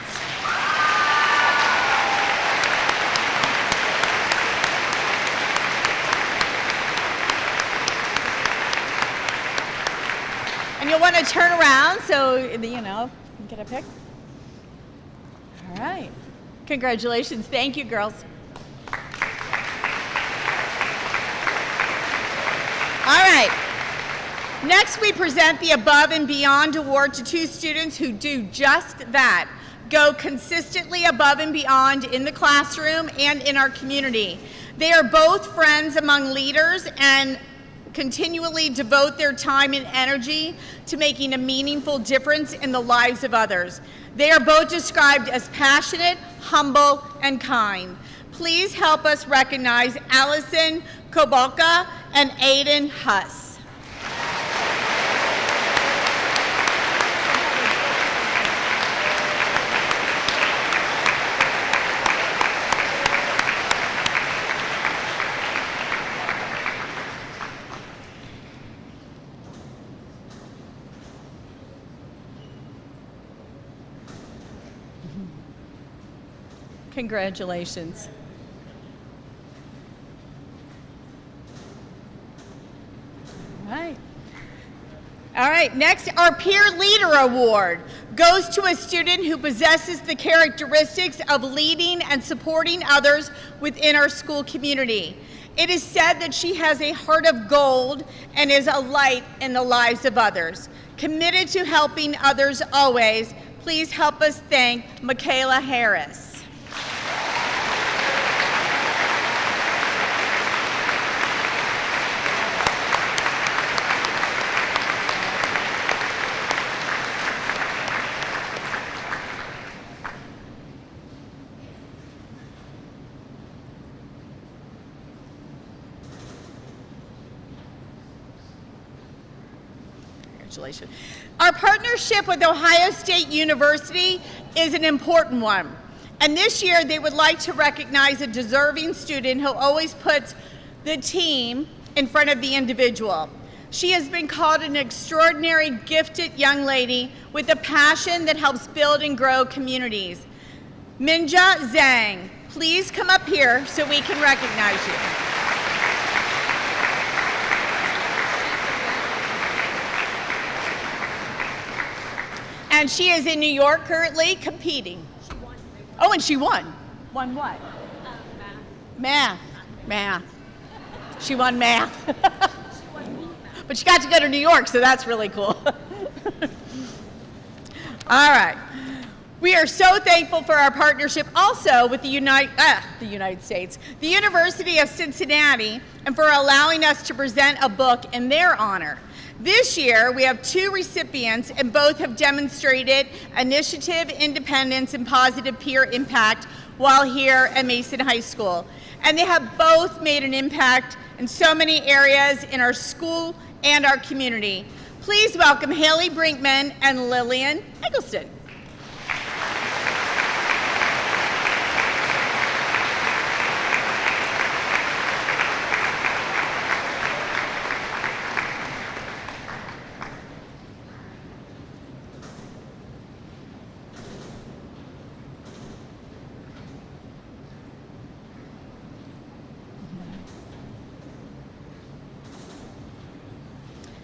Speaker 1: And you'll want to turn around so, you know, get a pic. All right. Congratulations. Thank you, girls. All right. Next, we present the Above and Beyond Award to 2 students who do just that, go consistently above and beyond in the classroom and in our community. They are both friends among leaders and continually devote their time and energy to making a meaningful difference in the lives of others. They are both described as passionate, humble, and kind. Please help us recognize Allison Kobalka and Aiden Huss. Congratulations. All right, next, our Peer Leader Award goes to a student who possesses the characteristics of leading and supporting others within our school community. It is said that she has a heart of gold and is a light in the lives of others. Committed to helping others always, please help us thank Michaela Harris. Congratulations. Our partnership with Ohio State University is an important one. And this year, they would like to recognize a deserving student who always puts the team in front of the individual. She has been called an extraordinary, gifted young lady with a passion that helps build and grow communities. Minja Zhang, please come up here so we can recognize you. And she is in New York currently competing. She won. Oh, and she won. Won what? Math. Math. She won math. But she got to go to New York, so that's really cool. All right. We are so thankful for our partnership also with the United States, the University of Cincinnati, and for allowing us to present a book in their honor. This year, we have 2 recipients, and both have demonstrated initiative, independence, and positive peer impact while here at Mason High School. And they have both made an impact in so many areas in our school and our community. Please welcome Haley Brinkman and Lillian Eggleston.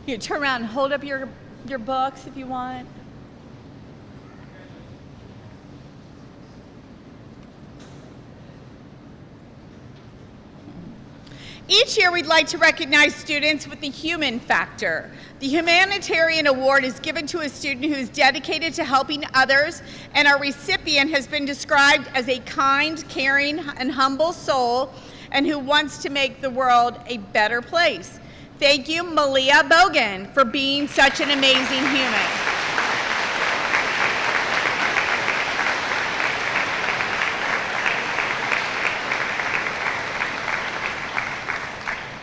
Speaker 1: You turn around and hold up your books if you want. Each year, we'd like to recognize students with the human factor. The Humanitarian Award is given to a student who is dedicated to helping others, and our recipient has been described as a kind, caring, and humble soul, and who wants to make the world a better place. Thank you, Malia Bogan, for being such an amazing human.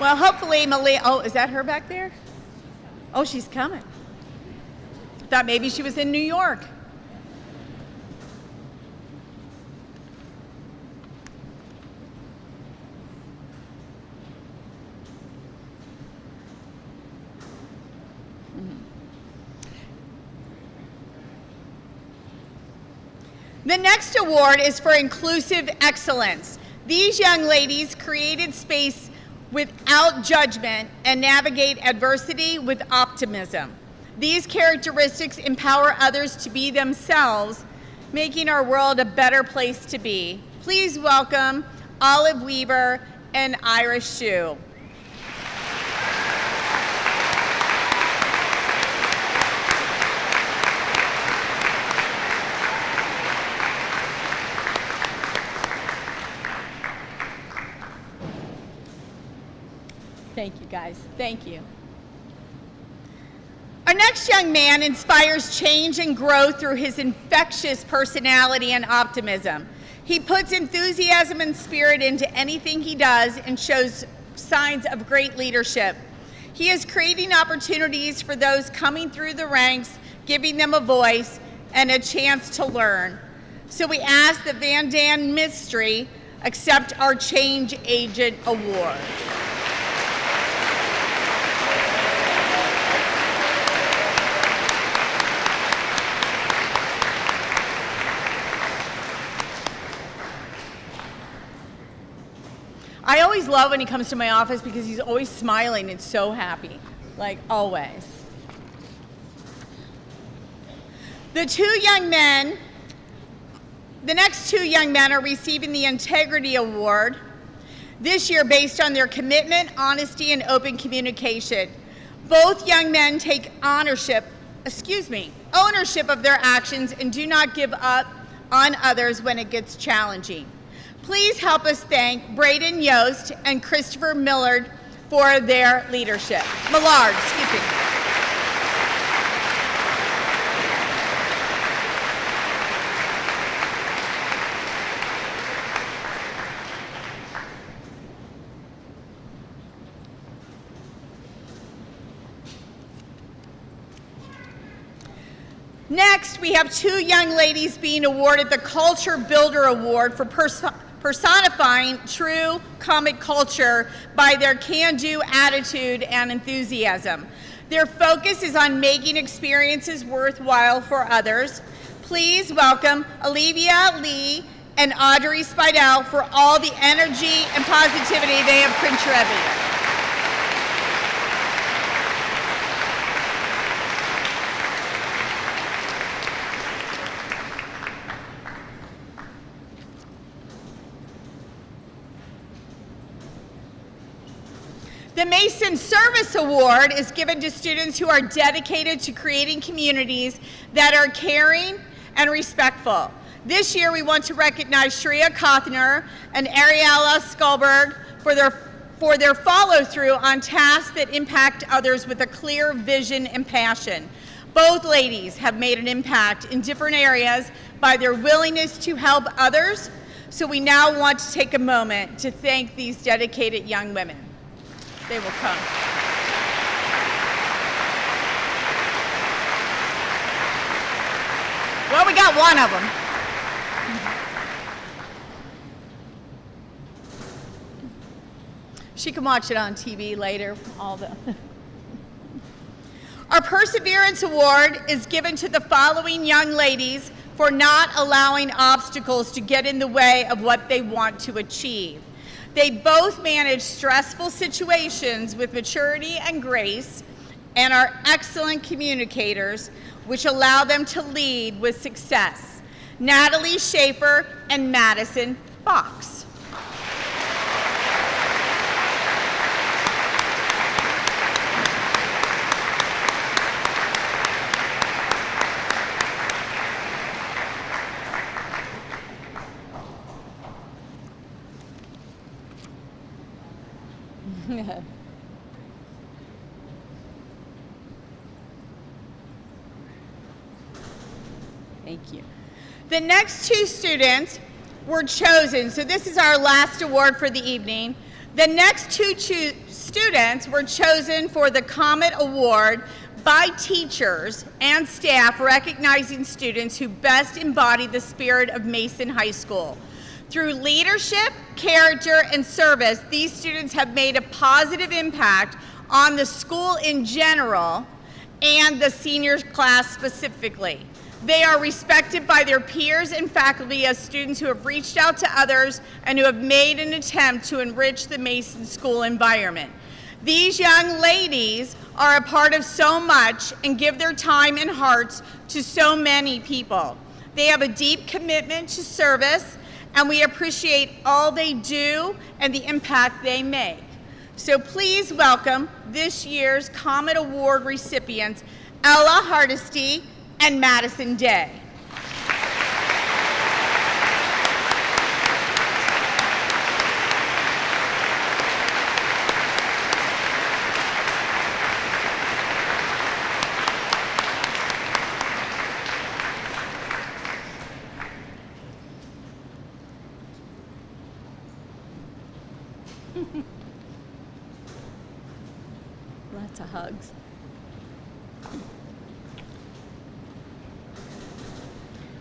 Speaker 1: Well, hopefully Malia, oh, is that her back there? Oh, she's coming. Thought maybe she was in New York. The next award is for inclusive excellence. These young ladies created space without judgment and navigate adversity with optimism. These characteristics empower others to be themselves, making our world a better place to be. Please welcome Olive Weaver and Iris Shue. Thank you, guys. guys. Thank you. Our next young man inspires change and growth through his infectious personality and optimism. He puts enthusiasm and spirit into anything he does and shows signs of great leadership. He is creating opportunities for those coming through the ranks, giving them a voice and a chance to learn. So we ask that Van Dan Mystery accept our Change Agent Award. I always love when he comes to my office because he's always smiling and so happy, like always. The next two young men are receiving the Integrity Award this year based on their commitment, honesty, and open communication. Both young men take ownership of their actions and do not give up on others when it gets challenging. Please help us thank Braden Yost and Christopher Millard for their leadership. Millard, excuse me. Next, we have two young ladies being awarded the Culture Builder Award for personifying true comic culture by their can-do attitude and enthusiasm. Their focus is on making experiences worthwhile for others. Please welcome Olivia Lee and Audrey Spidell for all the energy and positivity they have contributed. The Mason Service Award is given to students who are dedicated to creating communities that are caring and respectful. This year, we want to recognize Shreya Kothner and Ariella Skulberg for their follow-through on tasks that impact others with a clear vision and passion. Both ladies have made an impact in different areas by their willingness to help others, so we now want to take a moment to thank these dedicated young women. They will come. Well, we got one of them. She can watch it on TV later. Our Perseverance Award is given to the following young ladies for not allowing obstacles to get in the way of what they want to achieve. They both manage stressful situations with maturity and grace and are excellent communicators, which allow them to lead with success. Natalie Schaefer and Madison Fox. Thank you. The next two students were chosen, so this is our last award for the evening. The next two students were chosen for the Comet Award by teachers and staff recognizing students who best embody the spirit of Mason High School. Through leadership, character, and service, these students have made a positive impact on the school in general and the senior class specifically. They are respected by their peers and faculty as students who have reached out to others and who have made an attempt to enrich the Mason School environment. These young ladies are a part of so much and give their time and hearts to so many people. They have a deep commitment to service, and we appreciate all they do and the impact they make. So please welcome this year's Comet Award recipients, Ella Hardesty and Madison Day.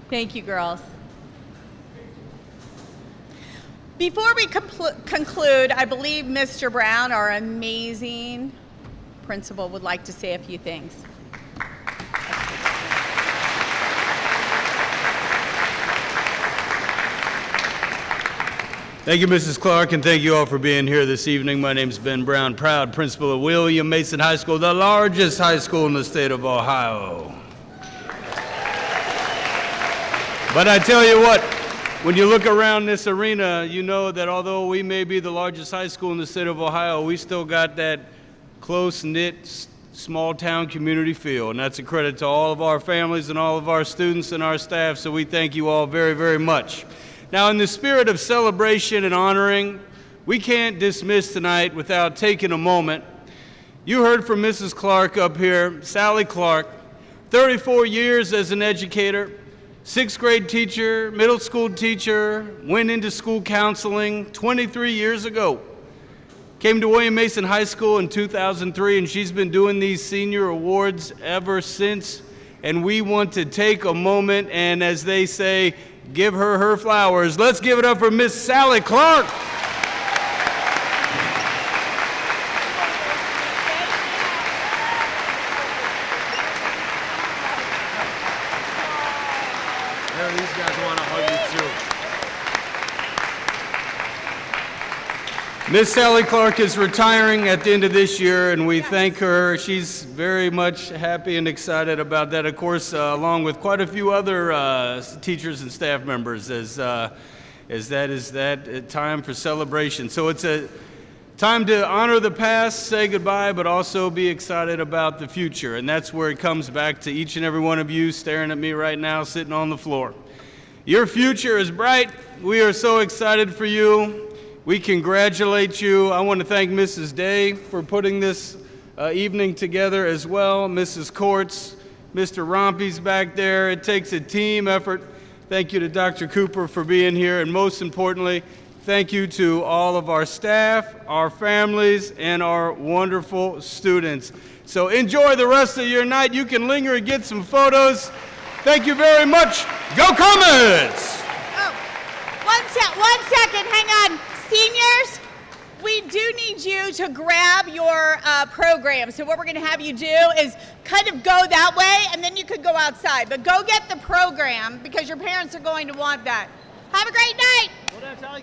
Speaker 1: Thank you, girls. Before we conclude, I believe Mr. Brown, our amazing principal, would like to say a few things.
Speaker 8: Thank you, Mrs. Clark, and thank you all for being here this evening. My name is Ben Brown, proud principal of William Mason High School, the largest high school in the state of Ohio. But I tell you what, when you look around this arena, you know that although we may be the largest high school in the state of Ohio, we still got that close-knit, small-town community feel, and that's a credit to all of our families and all of our students and our staff, so we thank you all very, very much. Now, in the spirit of celebration and honoring, we can't dismiss tonight without taking a moment. You heard from Mrs. Clark up here, Sally Clark, 34 years as an educator, 6th grade teacher, middle school teacher, went into school counseling 23 years ago. Came to William Mason High School in 2003, and she's been doing these senior awards ever since. And we want to take a moment and, as they say, give her her flowers. Let's give it up for Miss Sally Clark.
Speaker 5: These guys want to hug you too.
Speaker 8: Miss Sally Clark is retiring at the end of this year, and we thank her. She's very much happy and excited about that, of course, along with quite a few other teachers and staff members, as that is that time for celebration. So it's a time to honor the past, say goodbye, but also be excited about the future. And that's where it comes back to each and every one of you staring at me right now, sitting on the floor. Your future is bright. We are so excited for you. We congratulate you. I want to thank Mrs. Day for putting this evening together as well. Mrs. Courts, Mr. Rompey's back there. It takes a team effort. Thank you to Dr. Cooper for being here. And most importantly, thank you to all of our staff, our families, and our wonderful students. So enjoy the rest of your night. You can linger and get some photos. Thank you very much. Go Comets!
Speaker 1: Oh, one second, hang on. Seniors, we do need you to grab your program. So what we're going to have you do is kind of go that way, and then you could go outside. But go get the program, because your parents are going to want that. Have a great night.
Speaker 8: Well, that's how